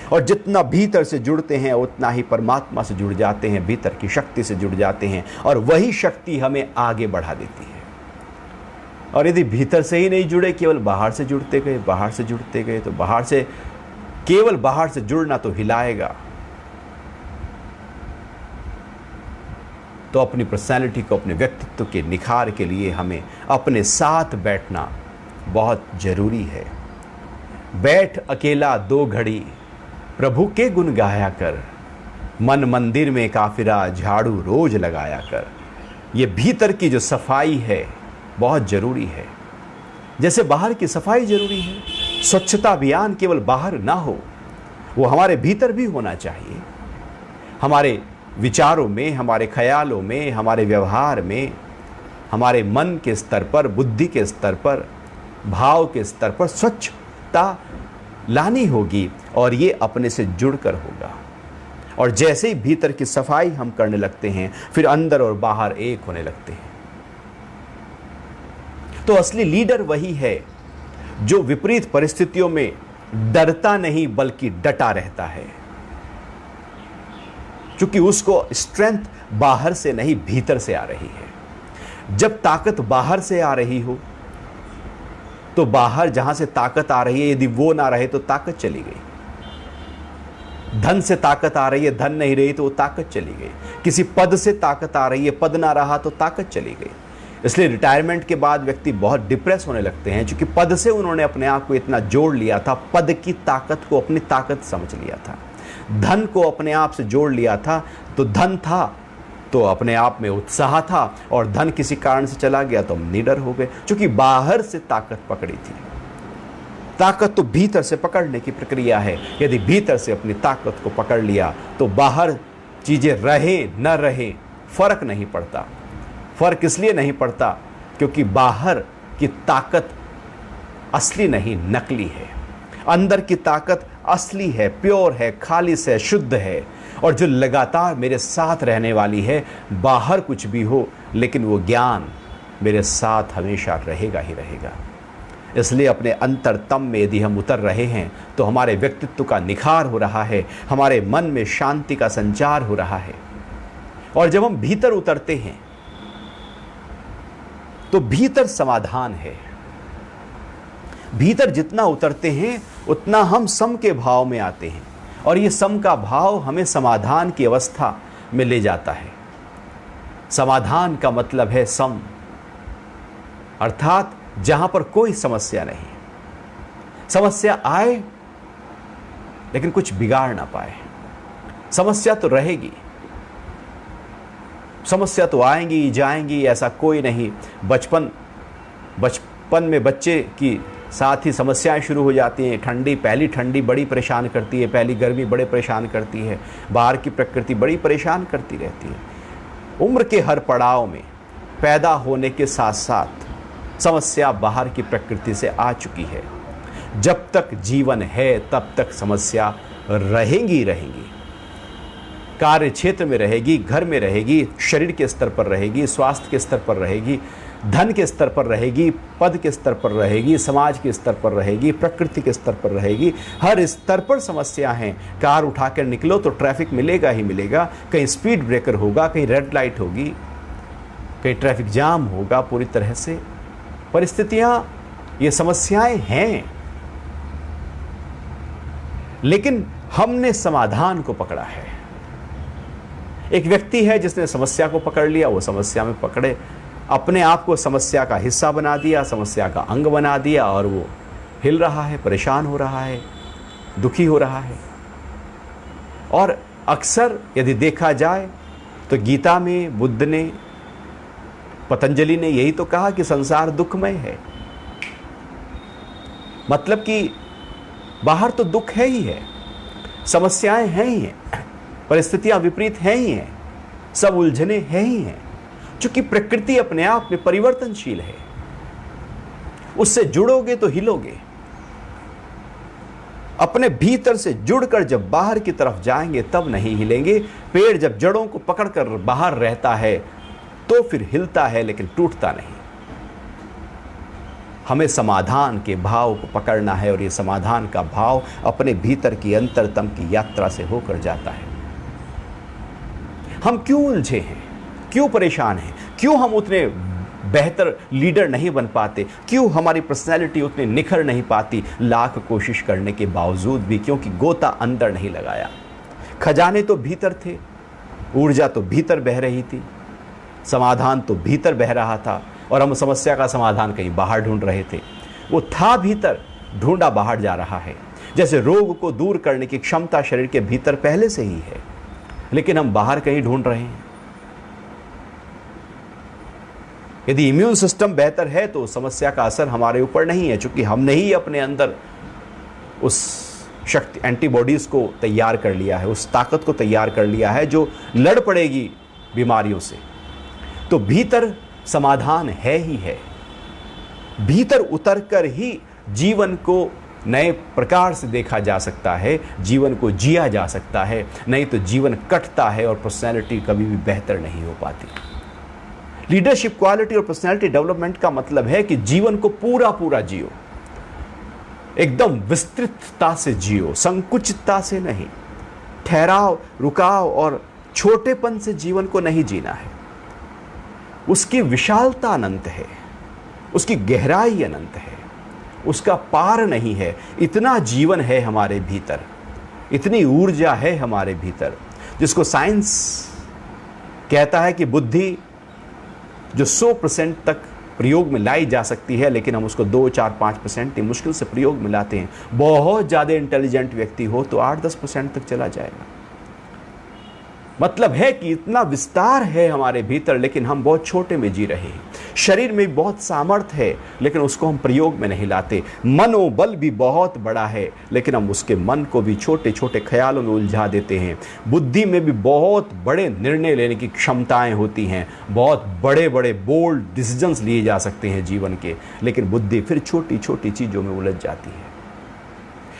और जितना भीतर से जुड़ते हैं उतना ही परमात्मा से जुड़ जाते हैं, भीतर की शक्ति से जुड़ जाते हैं, और वही शक्ति हमें आगे बढ़ा देती है। और यदि भीतर से ही नहीं जुड़े, केवल बाहर से जुड़ते गए, बाहर से जुड़ते गए, तो केवल बाहर से जुड़ना तो हिलाएगा। तो अपनी पर्सनैलिटी को, अपने व्यक्तित्व के निखार के लिए हमें अपने साथ बैठना बहुत जरूरी है। बैठ अकेला 2 घड़ी प्रभु के गुण गाया कर, मन मंदिर में काफिरा झाड़ू रोज लगाया कर। ये भीतर की जो सफाई है बहुत जरूरी है। जैसे बाहर की सफाई जरूरी है, स्वच्छता अभियान केवल बाहर ना हो, वो हमारे भीतर भी होना चाहिए। हमारे विचारों में, हमारे ख्यालों में, हमारे व्यवहार में, हमारे मन के स्तर पर, बुद्धि के स्तर पर, भाव के स्तर पर स्वच्छता लानी होगी, और ये अपने से जुड़कर होगा। और जैसे ही भीतर की सफाई हम करने लगते हैं, फिर अंदर और बाहर एक होने लगते हैं। तो असली लीडर वही है जो विपरीत परिस्थितियों में डरता नहीं बल्कि डटा रहता है, क्योंकि उसको स्ट्रेंथ बाहर से नहीं भीतर से आ रही है। जब ताकत बाहर से आ रही हो तो बाहर जहां से ताकत आ रही है, यदि वो ना रहे तो ताकत चली गई। धन से ताकत आ रही है, धन नहीं रही तो वो ताकत चली गई। किसी पद से ताकत आ रही है, पद ना रहा तो ताकत चली गई। इसलिए रिटायरमेंट के बाद व्यक्ति बहुत डिप्रेस होने लगते हैं, क्योंकि पद से उन्होंने अपने आप को इतना जोड़ लिया था, पद की ताकत को अपनी ताकत समझ लिया था, धन को अपने आप से जोड़ लिया था। तो धन था तो अपने आप में उत्साह था, और धन किसी कारण से चला गया तो हम निडर हो गए, क्योंकि बाहर से ताकत पकड़ी थी। ताकत तो भीतर से पकड़ने की प्रक्रिया है। यदि भीतर से अपनी ताकत को पकड़ लिया तो बाहर चीजें रहे न रहे फर्क नहीं पड़ता। फर्क इसलिए नहीं पड़ता क्योंकि बाहर की ताकत असली नहीं, नकली है। अंदर की ताकत असली है, प्योर है, खालिस है, शुद्ध है, और जो लगातार मेरे साथ रहने वाली है। बाहर कुछ भी हो, लेकिन वो ज्ञान मेरे साथ हमेशा रहेगा ही रहेगा। इसलिए अपने अंतरतम में यदि हम उतर रहे हैं तो हमारे व्यक्तित्व का निखार हो रहा है, हमारे मन में शांति का संचार हो रहा है। और जब हम भीतर उतरते हैं तो भीतर समाधान है। भीतर जितना उतरते हैं उतना हम सम के भाव में आते हैं, और ये सम का भाव हमें समाधान की अवस्था में ले जाता है। समाधान का मतलब है सम, अर्थात जहां पर कोई समस्या नहीं, समस्या आए लेकिन कुछ बिगाड़ ना पाए। समस्या तो रहेगी, समस्या तो आएंगी जाएंगी, ऐसा कोई नहीं। बचपन में बच्चे की साथ ही समस्याएं शुरू हो जाती हैं। पहली ठंडी बड़ी परेशान करती है, पहली गर्मी बड़े परेशान करती है, बाहर की प्रकृति बड़ी परेशान करती रहती है। उम्र के हर पड़ाव में पैदा होने के साथ साथ समस्या बाहर की प्रकृति से आ चुकी है। जब तक जीवन है तब तक समस्या रहेंगी। कार्य क्षेत्र में रहेगी, घर में रहेगी, शरीर के स्तर पर रहेगी, स्वास्थ्य के स्तर पर रहेगी, धन के स्तर पर रहेगी, पद के स्तर पर रहेगी, समाज के स्तर पर रहेगी, प्रकृति के स्तर पर रहेगी। हर स्तर पर समस्या है। कार उठाकर निकलो तो ट्रैफिक मिलेगा ही मिलेगा, कहीं स्पीड ब्रेकर होगा, कहीं रेड लाइट होगी, कहीं ट्रैफिक जाम होगा। पूरी तरह से परिस्थितियां, ये समस्याएं हैं, लेकिन हमने समाधान को पकड़ा है। एक व्यक्ति है जिसने समस्या को पकड़ लिया, वो समस्या में पकड़े, अपने आप को समस्या का हिस्सा बना दिया, समस्या का अंग बना दिया, और वो हिल रहा है, परेशान हो रहा है, दुखी हो रहा है। और अक्सर यदि देखा जाए तो गीता में बुद्ध ने, पतंजलि ने यही तो कहा कि संसार दुखमय है। मतलब कि बाहर तो दुख है ही है, समस्याएं हैं ही हैं, परिस्थितियां विपरीत हैं ही हैं, सब उलझने हैं ही हैं। चूंकि प्रकृति अपने आप में परिवर्तनशील है, उससे जुड़ोगे तो हिलोगे। अपने भीतर से जुड़कर जब बाहर की तरफ जाएंगे तब नहीं हिलेंगे। पेड़ जब जड़ों को पकड़कर बाहर रहता है तो फिर हिलता है, लेकिन टूटता नहीं। हमें समाधान के भाव को पकड़ना है, और ये समाधान का भाव अपने भीतर की अंतरतम की यात्रा से होकर जाता है। हम क्यों उलझे हैं, क्यों परेशान हैं, क्यों हम उतने बेहतर लीडर नहीं बन पाते, क्यों हमारी पर्सनैलिटी उतनी निखर नहीं पाती, लाख कोशिश करने के बावजूद भी? क्योंकि गोता अंदर नहीं लगाया। खजाने तो भीतर थे, ऊर्जा तो भीतर बह रही थी, समाधान तो भीतर बह रहा था, और हम समस्या का समाधान कहीं बाहर ढूंढ रहे थे। वो था भीतर, ढूंढा बाहर जा रहा है। जैसे रोग को दूर करने की क्षमता शरीर के भीतर पहले से ही है, लेकिन हम बाहर कहीं ढूंढ रहे हैं। यदि इम्यून सिस्टम बेहतर है तो समस्या का असर हमारे ऊपर नहीं है, क्योंकि हमने ही अपने अंदर उस शक्ति, एंटीबॉडीज को तैयार कर लिया है, उस ताकत को तैयार कर लिया है जो लड़ पड़ेगी बीमारियों से। तो भीतर समाधान है ही है। भीतर उतरकर ही जीवन को नए प्रकार से देखा जा सकता है, जीवन को जिया जा सकता है। नहीं तो जीवन कटता है और पर्सनैलिटी कभी भी बेहतर नहीं हो पाती। लीडरशिप क्वालिटी और पर्सनैलिटी डेवलपमेंट का मतलब है कि जीवन को पूरा पूरा जियो, एकदम विस्तृतता से जियो, संकुचितता से नहीं। ठहराव, रुकाव और छोटेपन से जीवन को नहीं जीना है। उसकी विशालता अनंत है, उसकी गहराई अनंत है, उसका पार नहीं है। इतना जीवन है हमारे भीतर, इतनी ऊर्जा है हमारे भीतर, जिसको साइंस कहता है कि बुद्धि जो 100% तक प्रयोग में लाई जा सकती है, लेकिन हम उसको 2, 4, 5% ही मुश्किल से प्रयोग में लाते हैं। बहुत ज़्यादा इंटेलिजेंट व्यक्ति हो तो 8-10% तक चला जाएगा। मतलब है कि इतना विस्तार है हमारे भीतर, लेकिन हम बहुत छोटे में जी रहे हैं। शरीर में बहुत सामर्थ्य है, लेकिन उसको हम प्रयोग में नहीं लाते। मनोबल भी बहुत बड़ा है, लेकिन हम उसके मन को भी छोटे छोटे ख्यालों में उलझा देते हैं। बुद्धि में भी बहुत बड़े निर्णय लेने की क्षमताएं होती हैं, बहुत बड़े बड़े बोल्ड डिसीजंस लिए जा सकते हैं जीवन के, लेकिन बुद्धि फिर छोटी छोटी चीज़ों में उलझ जाती है।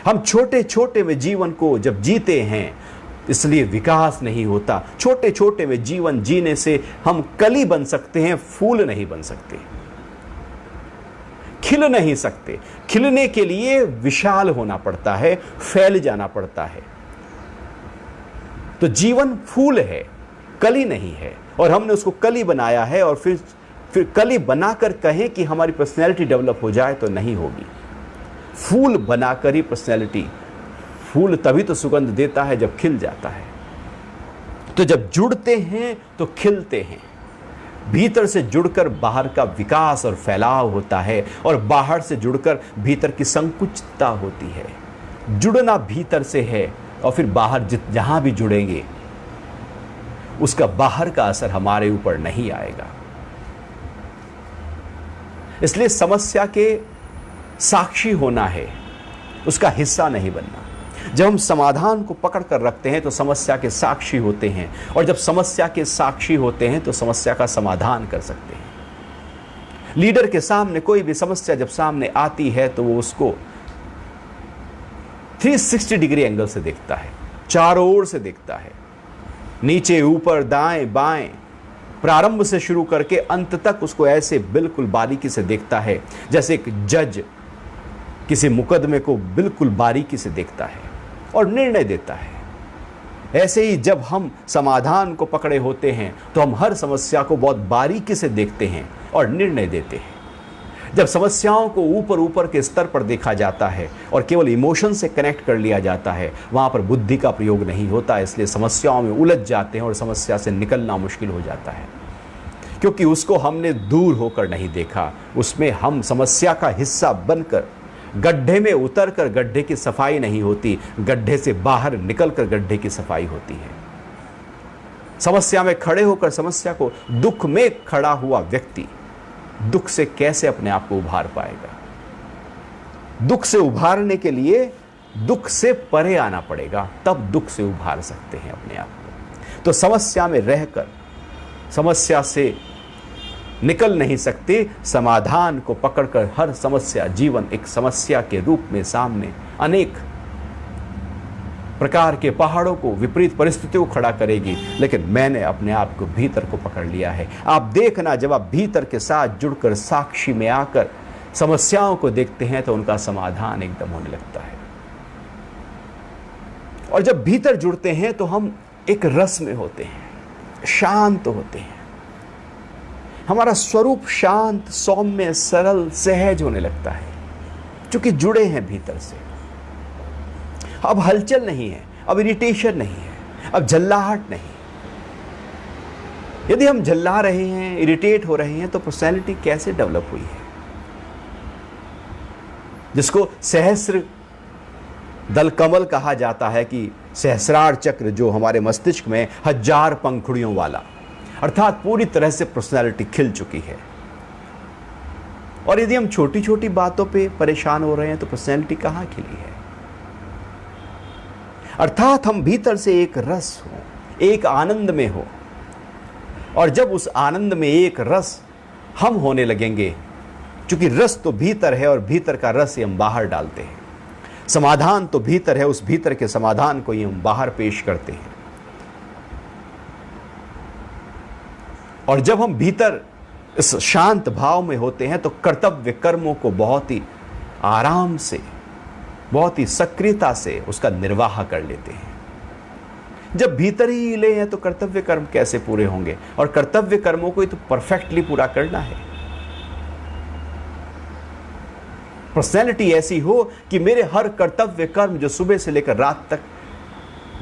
हम छोटे छोटे में जीवन को जब जीते हैं, इसलिए विकास नहीं होता। छोटे छोटे में जीवन जीने से हम कली बन सकते हैं, फूल नहीं बन सकते, खिल नहीं सकते। खिलने के लिए विशाल होना पड़ता है, फैल जाना पड़ता है। तो जीवन फूल है, कली नहीं है, और हमने उसको कली बनाया है। और फिर कली बनाकर कहें कि हमारी पर्सनैलिटी डेवलप हो जाए तो नहीं होगी। फूल बनाकर ही पर्सनैलिटी, फूल तभी तो सुगंध देता है जब खिल जाता है। तो जब जुड़ते हैं तो खिलते हैं, भीतर से जुड़कर बाहर का विकास और फैलाव होता है, और बाहर से जुड़कर भीतर की संकुचितता होती है। जुड़ना भीतर से है, और फिर बाहर जहां भी जुड़ेंगे उसका बाहर का असर हमारे ऊपर नहीं आएगा। इसलिए समस्या के साक्षी होना है, उसका हिस्सा नहीं बनना। जब हम समाधान को पकड़ कर रखते हैं तो समस्या के साक्षी होते हैं, और जब समस्या के साक्षी होते हैं तो समस्या का समाधान कर सकते हैं। लीडर के सामने कोई भी समस्या जब सामने आती है तो वो उसको 360 डिग्री एंगल से देखता है, चारों ओर से देखता है, नीचे ऊपर दाएं बाएं, प्रारंभ से शुरू करके अंत तक उसको ऐसे बिल्कुल बारीकी से देखता है, जैसे एक जज किसी मुकदमे को बिल्कुल बारीकी से देखता है और निर्णय देता है। ऐसे ही जब हम समाधान को पकड़े होते हैं तो हम हर समस्या को बहुत बारीकी से देखते हैं और निर्णय देते हैं। जब समस्याओं को ऊपर ऊपर के स्तर पर देखा जाता है और केवल इमोशन से कनेक्ट कर लिया जाता है, वहां पर बुद्धि का प्रयोग नहीं होता, इसलिए समस्याओं में उलझ जाते हैं और समस्या से निकलना मुश्किल हो जाता है, क्योंकि उसको हमने दूर होकर नहीं देखा। उसमें हम समस्या का हिस्सा बनकर गड्ढे में उतरकर गड्ढे की सफाई नहीं होती, गड्ढे से बाहर निकलकर गड्ढे की सफाई होती है। समस्या में खड़े होकर समस्या को, दुख में खड़ा हुआ व्यक्ति दुख से कैसे अपने आप को उभार पाएगा? दुख से उभारने के लिए दुख से परे आना पड़ेगा, तब दुख से उभार सकते हैं अपने आप को। तो समस्या में रहकर समस्या से निकल नहीं सकते, समाधान को पकड़कर हर समस्या, जीवन एक समस्या के रूप में सामने अनेक प्रकार के पहाड़ों को, विपरीत परिस्थितियों को खड़ा करेगी। लेकिन मैंने अपने आप को भीतर को पकड़ लिया है। आप देखना, जब आप भीतर के साथ जुड़कर साक्षी में आकर समस्याओं को देखते हैं तो उनका समाधान एकदम होने लगता है। और जब भीतर जुड़ते हैं तो हम एक रस में होते हैं, शांत होते हैं। हमारा स्वरूप शांत, सौम्य, सरल, सहज होने लगता है, क्योंकि जुड़े हैं भीतर से। अब हलचल नहीं है, अब इरिटेशन नहीं है, अब झल्लाहट नहीं। यदि हम झल्ला रहे हैं, इरिटेट हो रहे हैं, तो पर्सनैलिटी कैसे डेवलप हुई है? जिसको सहस्र दल कमल कहा जाता है, कि सहस्रार चक्र जो हमारे मस्तिष्क में 1000 पंखुड़ियों वाला, अर्थात पूरी तरह से पर्सनैलिटी खिल चुकी है। और यदि हम छोटी छोटी बातों पे परेशान हो रहे हैं तो पर्सनैलिटी कहां खिली है? अर्थात हम भीतर से एक रस हो, एक आनंद में हो, और जब उस आनंद में एक रस हम होने लगेंगे, क्योंकि रस तो भीतर है और भीतर का रस ही हम बाहर डालते हैं। समाधान तो भीतर है, उस भीतर के समाधान को ही हम बाहर पेश करते हैं। और जब हम भीतर इस शांत भाव में होते हैं तो कर्तव्य कर्मों को बहुत ही आराम से, बहुत ही सक्रियता से उसका निर्वाह कर लेते हैं। जब भीतर ही हिले हैं तो कर्तव्य कर्म कैसे पूरे होंगे? और कर्तव्य कर्मों को ही तो परफेक्टली पूरा करना है। पर्सनैलिटी ऐसी हो कि मेरे हर कर्तव्य कर्म जो सुबह से लेकर रात तक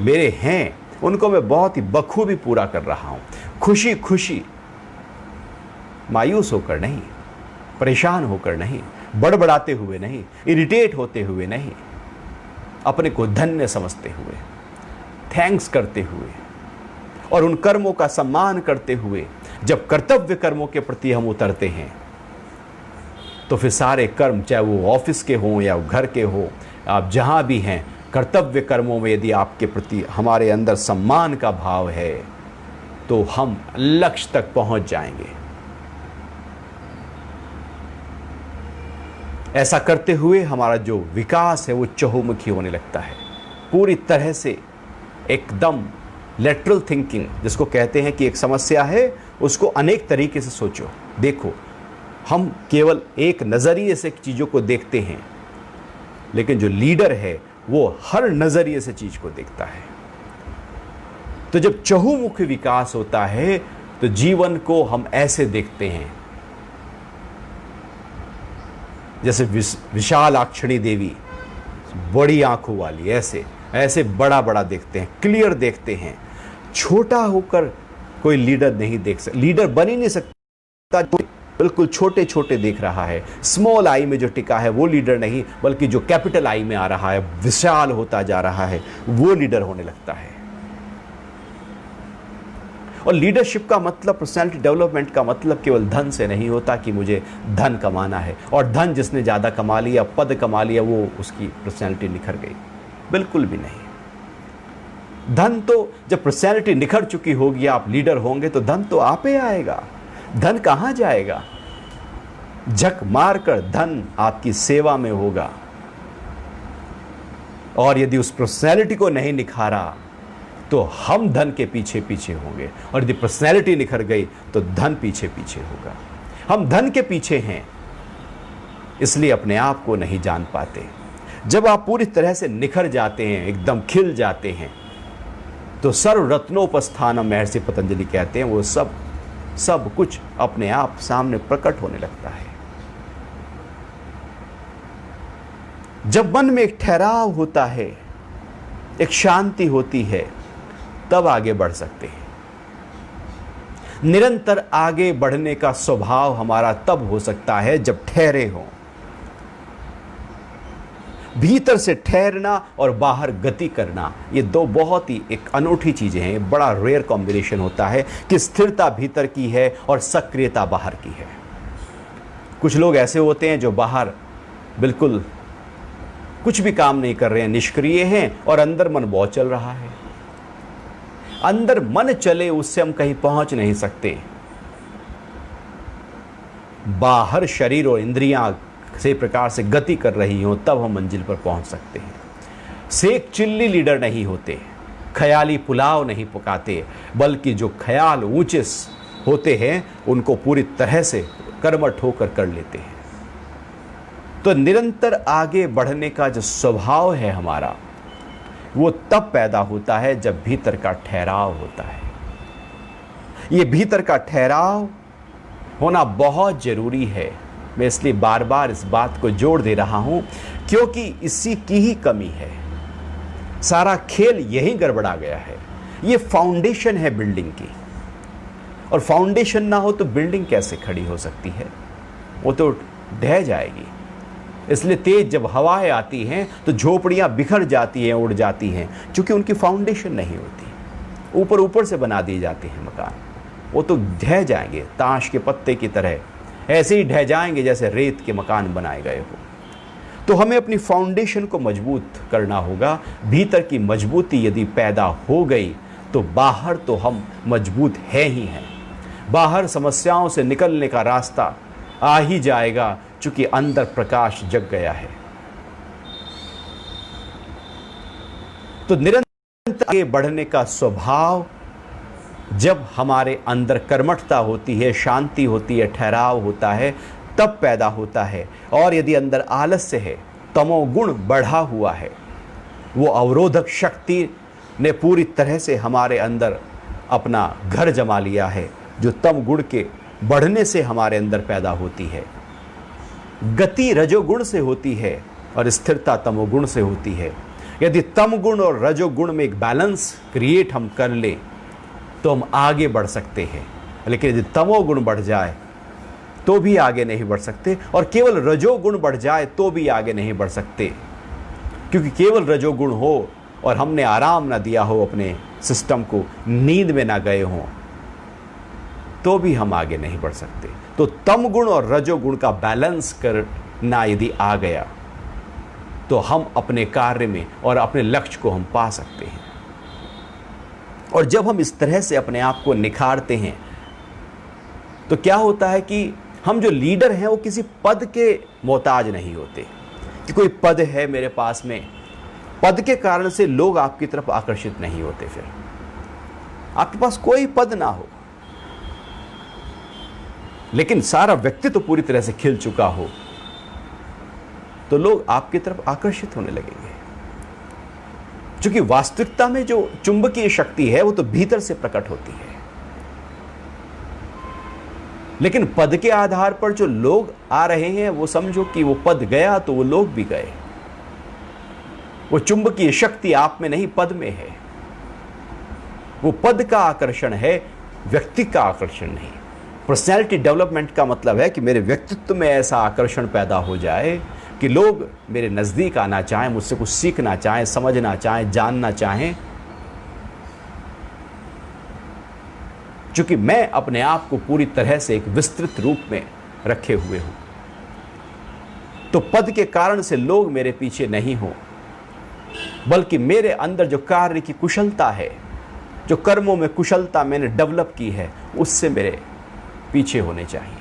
मेरे हैं, उनको मैं बहुत ही बखूबी पूरा कर रहा हूं, खुशी खुशी, मायूस होकर नहीं, परेशान होकर नहीं, बड़बड़ाते हुए नहीं, इरिटेट होते हुए नहीं, अपने को धन्य समझते हुए, थैंक्स करते हुए और उन कर्मों का सम्मान करते हुए। जब कर्तव्य कर्मों के प्रति हम उतरते हैं तो फिर सारे कर्म, चाहे वो ऑफिस के हों या घर के हो, आप जहां भी हैं, कर्तव्य कर्मों में यदि आपके प्रति हमारे अंदर सम्मान का भाव है तो हम लक्ष्य तक पहुंच जाएंगे। ऐसा करते हुए हमारा जो विकास है वो चहुमुखी होने लगता है, पूरी तरह से एकदम लेटरल थिंकिंग, जिसको कहते हैं कि एक समस्या है उसको अनेक तरीके से सोचो। देखो, हम केवल एक नज़रिए से चीज़ों को देखते हैं, लेकिन जो लीडर है वो हर नज़रिए से चीज़ को देखता है। तो जब चहुमुखी विकास होता है तो जीवन को हम ऐसे देखते हैं, जैसे विशालाक्षणी देवी, बड़ी आंखों वाली, ऐसे ऐसे बड़ा बड़ा देखते हैं, क्लियर देखते हैं। छोटा होकर कोई लीडर नहीं देख सकता, लीडर बन ही नहीं सकता। बिल्कुल छोटे छोटे देख रहा है, स्मॉल आई में जो टिका है वो लीडर नहीं, बल्कि जो कैपिटल आई में आ रहा है, विशाल होता जा रहा है, वो लीडर होने लगता है। और लीडरशिप का मतलब, पर्सनालिटी डेवलपमेंट का मतलब केवल धन से नहीं होता कि मुझे धन कमाना है और धन जिसने ज़्यादा कमा लिया, पद कमा लिया, वो उसकी पर्सनालिटी निखर गई। बिल्कुल भी नहीं। धन तो जब पर्सनालिटी निखर चुकी होगी, आप लीडर होंगे तो धन तो आप ही आएगा। धन कहाँ जाएगा? झक मारकर धन आपकी सेवा में होगा। और यदि उस पर्सनालिटी को नहीं निखारा तो हम धन के पीछे पीछे होंगे, और यदि पर्सनैलिटी निखर गई तो धन पीछे पीछे होगा। हम धन के पीछे हैं, इसलिए अपने आप को नहीं जान पाते। जब आप पूरी तरह से निखर जाते हैं, एकदम खिल जाते हैं, तो सर्व रत्नोपस्थानम महर्षि पतंजलि कहते हैं, वो सब कुछ अपने आप सामने प्रकट होने लगता है। जब मन में एक ठहराव होता है, एक शांति होती है, तब आगे बढ़ सकते हैं। निरंतर आगे बढ़ने का स्वभाव हमारा तब हो सकता है जब ठहरे हों। भीतर से ठहरना और बाहर गति करना, ये दो बहुत ही एक अनूठी चीजें हैं। बड़ा रेयर कॉम्बिनेशन होता है कि स्थिरता भीतर की है और सक्रियता बाहर की है। कुछ लोग ऐसे होते हैं जो बाहर बिल्कुल कुछ भी काम नहीं कर रहे हैं, निष्क्रिय हैं, और अंदर मन बहुत चल रहा है। अंदर मन चले, उससे हम कहीं पहुंच नहीं सकते। बाहर शरीर और इंद्रियां से प्रकार से गति कर रही हो, तब हम मंजिल पर पहुंच सकते हैं। सेक चिल्ली लीडर नहीं होते, ख्याली पुलाव नहीं पकाते, बल्कि जो ख्याल ऊंचे होते हैं उनको पूरी तरह से कर्मठ होकर कर लेते हैं। तो निरंतर आगे बढ़ने का जो स्वभाव है हमारा, वो तब पैदा होता है जब भीतर का ठहराव होता है। ये भीतर का ठहराव होना बहुत जरूरी है। मैं इसलिए बार बार इस बात को जोड़ दे रहा हूं, क्योंकि इसी की ही कमी है। सारा खेल यही गड़बड़ा गया है। ये फाउंडेशन है बिल्डिंग की, और फाउंडेशन ना हो तो बिल्डिंग कैसे खड़ी हो सकती है? वो तो ढह जाएगी। इसलिए तेज जब हवाएं आती हैं तो झोपड़ियां बिखर जाती हैं, उड़ जाती हैं, क्योंकि उनकी फाउंडेशन नहीं होती। ऊपर ऊपर से बना दिए जाते हैं मकान, वो तो ढह जाएंगे ताश के पत्ते की तरह, ऐसे ही ढह जाएंगे जैसे रेत के मकान बनाए गए हो। तो हमें अपनी फाउंडेशन को मजबूत करना होगा। भीतर की मजबूती यदि पैदा हो गई तो बाहर तो हम मजबूत हैं ही हैं। बाहर समस्याओं से निकलने का रास्ता आ ही जाएगा, चूंकि अंदर प्रकाश जग गया है। तो निरंतर आगे बढ़ने का स्वभाव जब हमारे अंदर कर्मठता होती है, शांति होती है, ठहराव होता है, तब पैदा होता है। और यदि अंदर आलस्य है, तमोगुण बढ़ा हुआ है, वो अवरोधक शक्ति ने पूरी तरह से हमारे अंदर अपना घर जमा लिया है, जो तम गुण के बढ़ने से हमारे अंदर पैदा होती है। गति रजोगुण से होती है और स्थिरता तमोगुण से होती है। यदि तम गुण और रजोगुण में एक बैलेंस क्रिएट हम कर लें तो हम आगे बढ़ सकते हैं। लेकिन यदि तमोगुण बढ़ जाए तो भी आगे नहीं बढ़ सकते, और केवल रजोगुण बढ़ जाए तो भी आगे नहीं बढ़ सकते। क्योंकि केवल रजोगुण हो और हमने आराम ना दिया हो अपने सिस्टम को, नींद में ना गए हों, तो भी हम आगे नहीं बढ़ सकते। तो तम गुण और रजोगुण का बैलेंस करना यदि आ गया तो हम अपने कार्य में और अपने लक्ष्य को हम पा सकते हैं। और जब हम इस तरह से अपने आप को निखारते हैं तो क्या होता है कि हम जो लीडर हैं वो किसी पद के मोहताज नहीं होते कि कोई पद है मेरे पास में। पद के कारण से लोग आपकी तरफ आकर्षित नहीं होते। फिर आपके पास कोई पद ना हो लेकिन सारा व्यक्तित्व पूरी तरह से खिल चुका हो तो लोग आपकी तरफ आकर्षित होने लगेंगे। क्योंकि वास्तविकता में जो चुंबकीय शक्ति है वो तो भीतर से प्रकट होती है। लेकिन पद के आधार पर जो लोग आ रहे हैं वो समझो कि वो पद गया तो वो लोग भी गए। वो चुंबकीय शक्ति आप में नहीं, पद में है। वो पद का आकर्षण है, व्यक्ति का आकर्षण नहीं। पर्सनैलिटी डेवलपमेंट का मतलब है कि मेरे व्यक्तित्व में ऐसा आकर्षण पैदा हो जाए कि लोग मेरे नज़दीक आना चाहें, मुझसे कुछ सीखना चाहें, समझना चाहें, जानना चाहें, क्योंकि मैं अपने आप को पूरी तरह से एक विस्तृत रूप में रखे हुए हूं। तो पद के कारण से लोग मेरे पीछे नहीं हो, बल्कि मेरे अंदर जो कार्य की कुशलता है, जो कर्मों में कुशलता मैंने डेवलप की है, उससे मेरे पीछे होने चाहिए।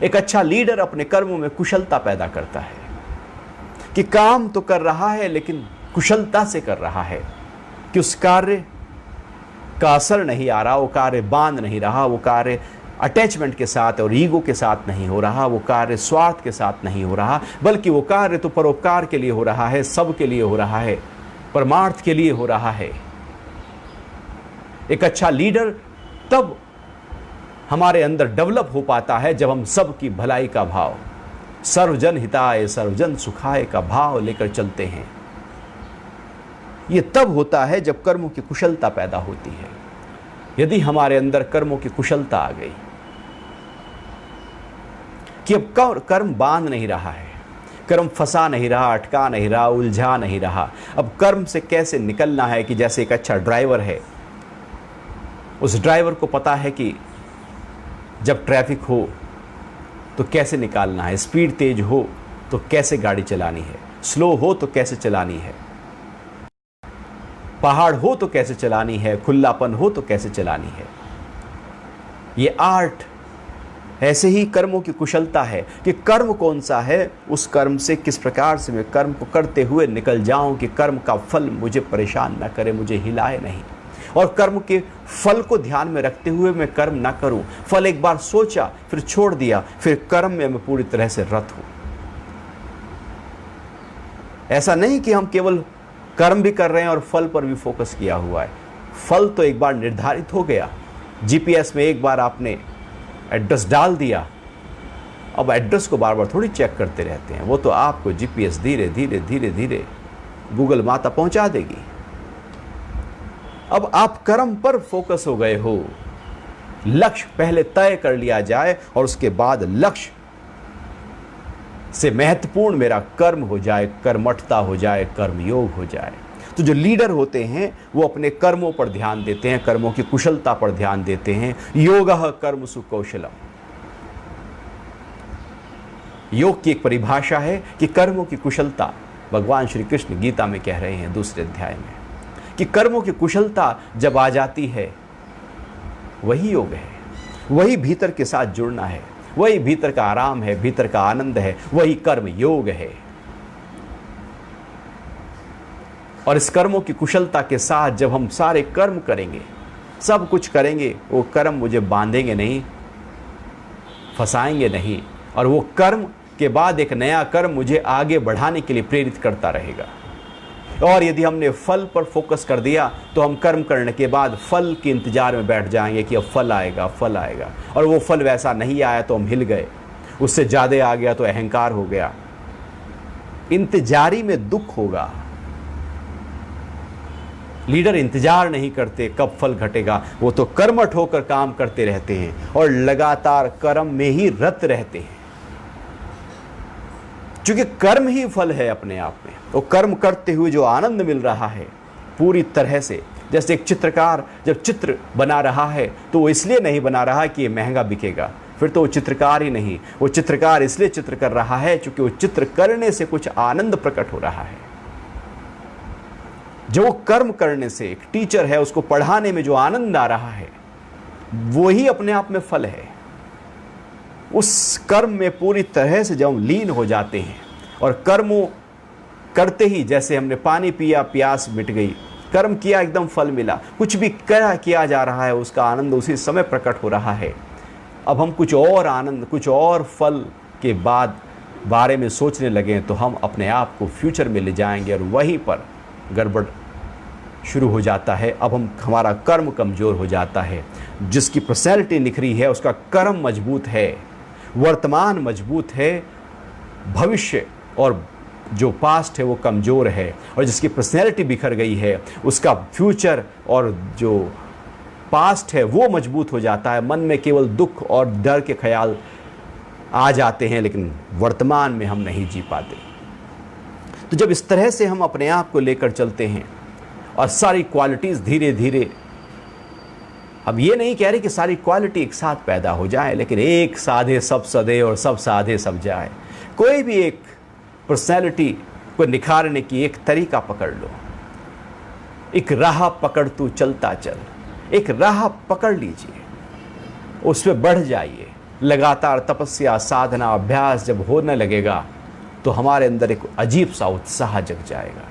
एक अच्छा लीडर अपने कर्मों में कुशलता पैदा करता है कि काम तो कर रहा है लेकिन कुशलता से कर रहा है, कि उस कार्य का असर नहीं आ रहा, वो कार्य बांध नहीं रहा, वो कार्य अटैचमेंट के साथ और ईगो के साथ नहीं हो रहा, वो कार्य स्वार्थ के साथ नहीं हो रहा, बल्कि वो कार्य तो परोपकार के लिए हो रहा है, सब के लिए हो रहा है, परमार्थ के लिए हो रहा है। एक अच्छा लीडर तब हमारे अंदर डेवलप हो पाता है जब हम सबकी भलाई का भाव, सर्वजन हिताय सर्वजन सुखाय का भाव लेकर चलते हैं। यह तब होता है जब कर्मों की कुशलता पैदा होती है। यदि हमारे अंदर कर्मों की कुशलता आ गई कि अब कर्म बांध नहीं रहा है, कर्म फंसा नहीं रहा, अटका नहीं रहा, उलझा नहीं रहा, अब कर्म से कैसे निकलना है, कि जैसे एक अच्छा ड्राइवर है, उस ड्राइवर को पता है कि जब ट्रैफिक हो तो कैसे निकालना है, स्पीड तेज हो तो कैसे गाड़ी चलानी है, स्लो हो तो कैसे चलानी है, पहाड़ हो तो कैसे चलानी है, खुलापन हो तो कैसे चलानी है। ये आर्ट, ऐसे ही कर्मों की कुशलता है कि कर्म कौन सा है, उस कर्म से किस प्रकार से मैं कर्म को करते हुए निकल जाऊं कि कर्म का फल मुझे परेशान ना करे, मुझे हिलाए नहीं, और कर्म के फल को ध्यान में रखते हुए मैं कर्म ना करूं। फल एक बार सोचा फिर छोड़ दिया, फिर कर्म में मैं पूरी तरह से रत हूं। ऐसा नहीं कि हम केवल कर्म भी कर रहे हैं और फल पर भी फोकस किया हुआ है। फल तो एक बार निर्धारित हो गया, जीपीएस में एक बार आपने एड्रेस डाल दिया, अब एड्रेस को बार बार थोड़ी चेक करते रहते हैं, वो तो आपको जीपीएस धीरे धीरे धीरे धीरे गूगल माता पहुंचा देगी। अब आप कर्म पर फोकस हो गए हो, लक्ष्य पहले तय कर लिया जाए और उसके बाद लक्ष्य से महत्वपूर्ण मेरा कर्म हो जाए, कर्मठता हो जाए, कर्मयोग हो जाए। तो जो लीडर होते हैं वो अपने कर्मों पर ध्यान देते हैं, कर्मों की कुशलता पर ध्यान देते हैं। योगः कर्मसु कौशलम, योग की एक परिभाषा है कि कर्मों की कुशलता, भगवान श्री कृष्ण गीता में कह रहे हैं 2 अध्याय में, कि कर्मों की कुशलता जब आ जाती है वही योग है, वही भीतर के साथ जुड़ना है, वही भीतर का आराम है, भीतर का आनंद है, वही कर्म योग है। और इस कर्मों की कुशलता के साथ जब हम सारे कर्म करेंगे, सब कुछ करेंगे, वो कर्म मुझे बांधेंगे नहीं, फंसाएंगे नहीं, और वो कर्म के बाद एक नया कर्म मुझे आगे बढ़ाने के लिए प्रेरित करता रहेगा। और यदि हमने फल पर फोकस कर दिया तो हम कर्म करने के बाद फल के इंतजार में बैठ जाएंगे कि अब फल आएगा, फल आएगा, और वो फल वैसा नहीं आया तो हम हिल गए, उससे ज़्यादा आ गया तो अहंकार हो गया। इंतजारी में दुख होगा। लीडर इंतजार नहीं करते कब फल घटेगा, वो तो कर्मठ होकर काम करते रहते हैं और लगातार कर्म में ही रत रहते हैं, क्योंकि कर्म ही फल है अपने आप में। तो कर्म करते हुए जो आनंद मिल रहा है पूरी तरह से, जैसे एक चित्रकार जब चित्र बना रहा है तो वो इसलिए नहीं बना रहा कि ये महंगा बिकेगा, फिर तो वो चित्रकार ही नहीं, वो चित्रकार इसलिए चित्र कर रहा है क्योंकि वो चित्र करने से कुछ आनंद प्रकट हो रहा है। जो कर्म करने से, एक टीचर है उसको पढ़ाने में जो आनंद आ रहा है वो ही अपने आप में फल है। उस कर्म में पूरी तरह से जब हम लीन हो जाते हैं और कर्मों करते ही, जैसे हमने पानी पिया प्यास मिट गई, कर्म किया एकदम फल मिला, कुछ भी किया जा रहा है उसका आनंद उसी समय प्रकट हो रहा है। अब हम कुछ और आनंद, कुछ और फल के बाद बारे में सोचने लगे तो हम अपने आप को फ्यूचर में ले जाएंगे और वहीं पर गड़बड़ शुरू हो जाता है। अब हमारा कर्म कमज़ोर हो जाता है। जिसकी पर्सनैलिटी निखरी है, उसका कर्म मजबूत है, वर्तमान मजबूत है, भविष्य और जो पास्ट है वो कमज़ोर है, और जिसकी पर्सनैलिटी बिखर गई है उसका फ्यूचर और जो पास्ट है वो मजबूत हो जाता है। मन में केवल दुख और डर के ख्याल आ जाते हैं, लेकिन वर्तमान में हम नहीं जी पाते। तो जब इस तरह से हम अपने आप को लेकर चलते हैं और सारी क्वालिटीज़ धीरे धीरे, अब ये नहीं कह रहे कि सारी क्वालिटी एक साथ पैदा हो जाए, लेकिन एक साधे सब सधे और सब साधे सब जाए। कोई भी एक पर्सनैलिटी को निखारने की एक तरीका पकड़ लो, एक राह पकड़ तू चलता चल, एक राह पकड़ लीजिए, उस पर बढ़ जाइए। लगातार तपस्या, साधना, अभ्यास जब होने लगेगा तो हमारे अंदर एक अजीब सा उत्साह जग जाएगा।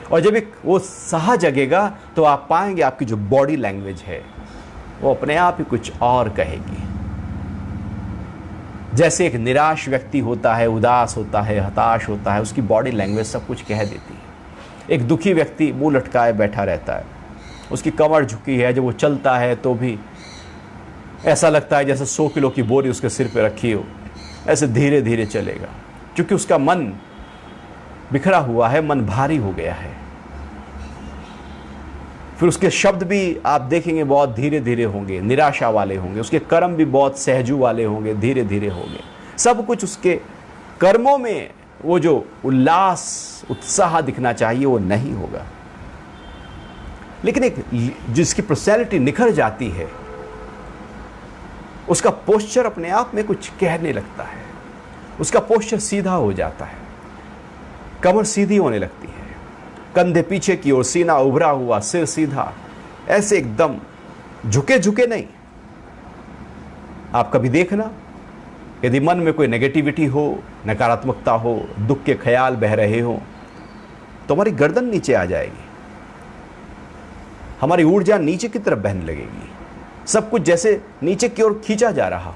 और जब एक वो उत्साह जगेगा तो आप पाएंगे आपकी जो बॉडी लैंग्वेज है वो अपने आप ही कुछ और कहेगी। जैसे एक निराश व्यक्ति होता है, उदास होता है, हताश होता है, उसकी बॉडी लैंग्वेज सब कुछ कह देती है। एक दुखी व्यक्ति मुंह लटकाए बैठा रहता है, उसकी कमर झुकी है, जब वो चलता है तो भी ऐसा लगता है जैसे 100 किलो की बोरी उसके सिर पे रखी हो, ऐसे धीरे धीरे चलेगा, क्योंकि उसका मन बिखरा हुआ है, मन भारी हो गया है। फिर उसके शब्द भी आप देखेंगे बहुत धीरे धीरे होंगे, निराशा वाले होंगे, उसके कर्म भी बहुत सहजू वाले होंगे, धीरे धीरे होंगे। सब कुछ उसके कर्मों में वो जो उल्लास, उत्साह दिखना चाहिए वो नहीं होगा। लेकिन एक जिसकी पर्सनैलिटी निखर जाती है, उसका पोस्चर अपने आप में कुछ कहने लगता है, उसका पोस्चर सीधा हो जाता है, कमर सीधी होने लगती है, कंधे पीछे की ओर, सीना उभरा हुआ, सिर सीधा, ऐसे एकदम झुके झुके नहीं। आप कभी देखना, यदि मन में कोई नेगेटिविटी हो, नकारात्मकता हो, दुख के ख्याल बह रहे हो, तो हमारी गर्दन नीचे आ जाएगी, हमारी ऊर्जा नीचे की तरफ बहने लगेगी, सब कुछ जैसे नीचे की ओर खींचा जा रहा हो।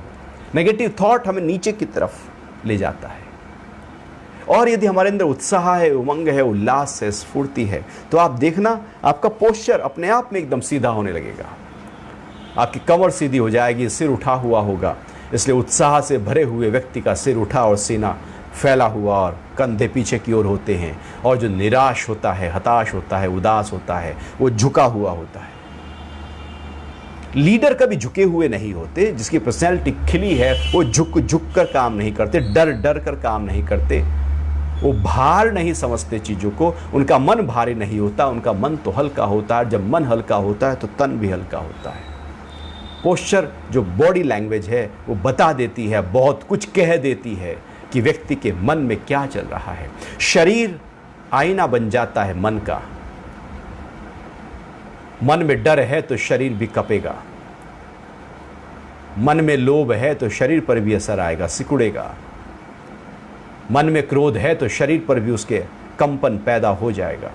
नेगेटिव थॉट हमें नीचे की तरफ ले जाता है। और यदि हमारे अंदर उत्साह है, उमंग है, उल्लास है, स्फूर्ति है, तो आप देखना आपका पोस्चर अपने आप में एकदम सीधा होने लगेगा, आपकी कमर सीधी हो जाएगी, सिर उठा हुआ होगा। इसलिए उत्साह से भरे हुए व्यक्ति का सिर उठा और सीना फैला हुआ और कंधे पीछे की ओर होते हैं। और जो निराश होता है, हताश होता है, उदास होता है, वो झुका हुआ होता है। लीडर कभी झुके हुए नहीं होते। जिसकी पर्सनैलिटी खिली है वो झुक झुक कर काम नहीं करते, डर डर कर काम नहीं करते, वो भार नहीं समझते चीज़ों को, उनका मन भारी नहीं होता, उनका मन तो हल्का होता है। जब मन हल्का होता है तो तन भी हल्का होता है। पोस्चर, जो बॉडी लैंग्वेज है, वो बता देती है, बहुत कुछ कह देती है कि व्यक्ति के मन में क्या चल रहा है। शरीर आईना बन जाता है मन का। मन में डर है तो शरीर भी कपेगा, मन में लोभ है तो शरीर पर भी असर आएगा, सिकुड़ेगा। मन में क्रोध है तो शरीर पर भी उसके कंपन पैदा हो जाएगा।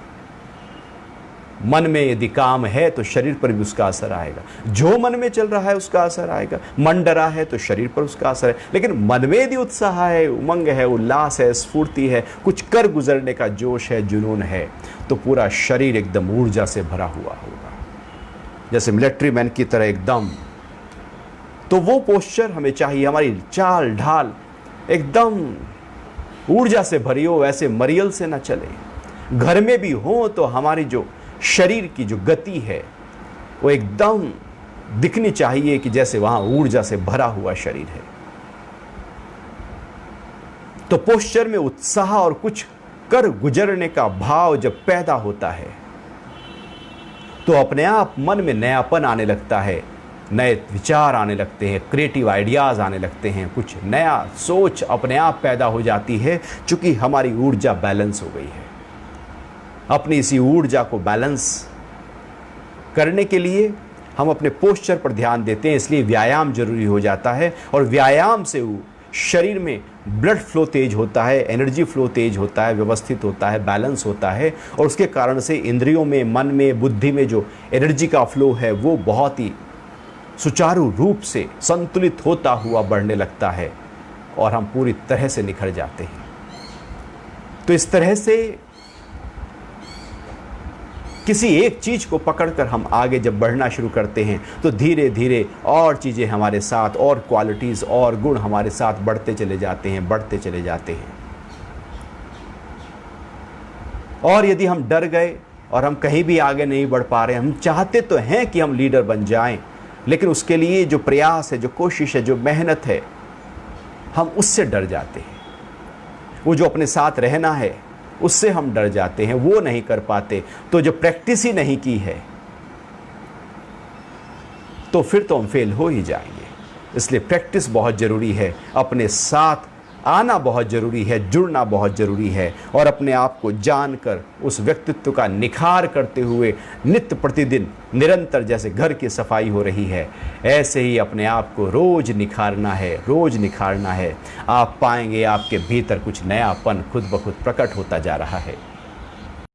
मन में यदि काम है तो शरीर पर भी उसका असर आएगा। जो मन में चल रहा है उसका असर आएगा। मन डरा है तो शरीर पर उसका असर है। लेकिन मन में यदि उत्साह है, उमंग है, उल्लास है, स्फूर्ति है, कुछ कर गुजरने का जोश है, जुनून है, तो पूरा शरीर एकदम ऊर्जा से भरा हुआ होगा, जैसे मिलिट्री मैन की तरह एकदम। तो वो पोस्चर हमें चाहिए। हमारी चाल ढाल एकदम ऊर्जा से भरी हो, ऐसे मरियल से ना चले। घर में भी हो तो हमारी जो शरीर की जो गति है वो एकदम दिखनी चाहिए कि जैसे वहां ऊर्जा से भरा हुआ शरीर है। तो पोस्चर में उत्साह और कुछ कर गुजरने का भाव जब पैदा होता है तो अपने आप मन में नयापन आने लगता है, नए विचार आने लगते हैं, क्रिएटिव आइडियाज़ आने लगते हैं, कुछ नया सोच अपने आप पैदा हो जाती है, क्योंकि हमारी ऊर्जा बैलेंस हो गई है। अपनी इसी ऊर्जा को बैलेंस करने के लिए हम अपने पोस्चर पर ध्यान देते हैं, इसलिए व्यायाम जरूरी हो जाता है। और व्यायाम से शरीर में ब्लड फ्लो तेज होता है, एनर्जी फ्लो तेज होता है, व्यवस्थित होता है, बैलेंस होता है, और उसके कारण से इंद्रियों में, मन में, बुद्धि में जो एनर्जी का फ्लो है वो बहुत ही सुचारू रूप से संतुलित होता हुआ बढ़ने लगता है और हम पूरी तरह से निखर जाते हैं। तो इस तरह से किसी एक चीज को पकड़कर हम आगे जब बढ़ना शुरू करते हैं तो धीरे धीरे और चीजें हमारे साथ, और क्वालिटीज और गुण हमारे साथ बढ़ते चले जाते हैं, बढ़ते चले जाते हैं। और यदि हम डर गए और हम कहीं भी आगे नहीं बढ़ पा रहे हैं। हम चाहते तो हैं कि हम लीडर बन जाएं, लेकिन उसके लिए जो प्रयास है, जो कोशिश है, जो मेहनत है, हम उससे डर जाते हैं। वो जो अपने साथ रहना है उससे हम डर जाते हैं, वो नहीं कर पाते। तो जो प्रैक्टिस ही नहीं की है तो फिर तो हम फेल हो ही जाएंगे। इसलिए प्रैक्टिस बहुत ज़रूरी है, अपने साथ आना बहुत ज़रूरी है, जुड़ना बहुत ज़रूरी है, और अपने आप को जानकर उस व्यक्तित्व का निखार करते हुए नित्य प्रतिदिन निरंतर, जैसे घर की सफाई हो रही है, ऐसे ही अपने आप को रोज़ निखारना है, रोज़ निखारना है। आप पाएंगे आपके भीतर कुछ नयापन खुद ब खुद प्रकट होता जा रहा है।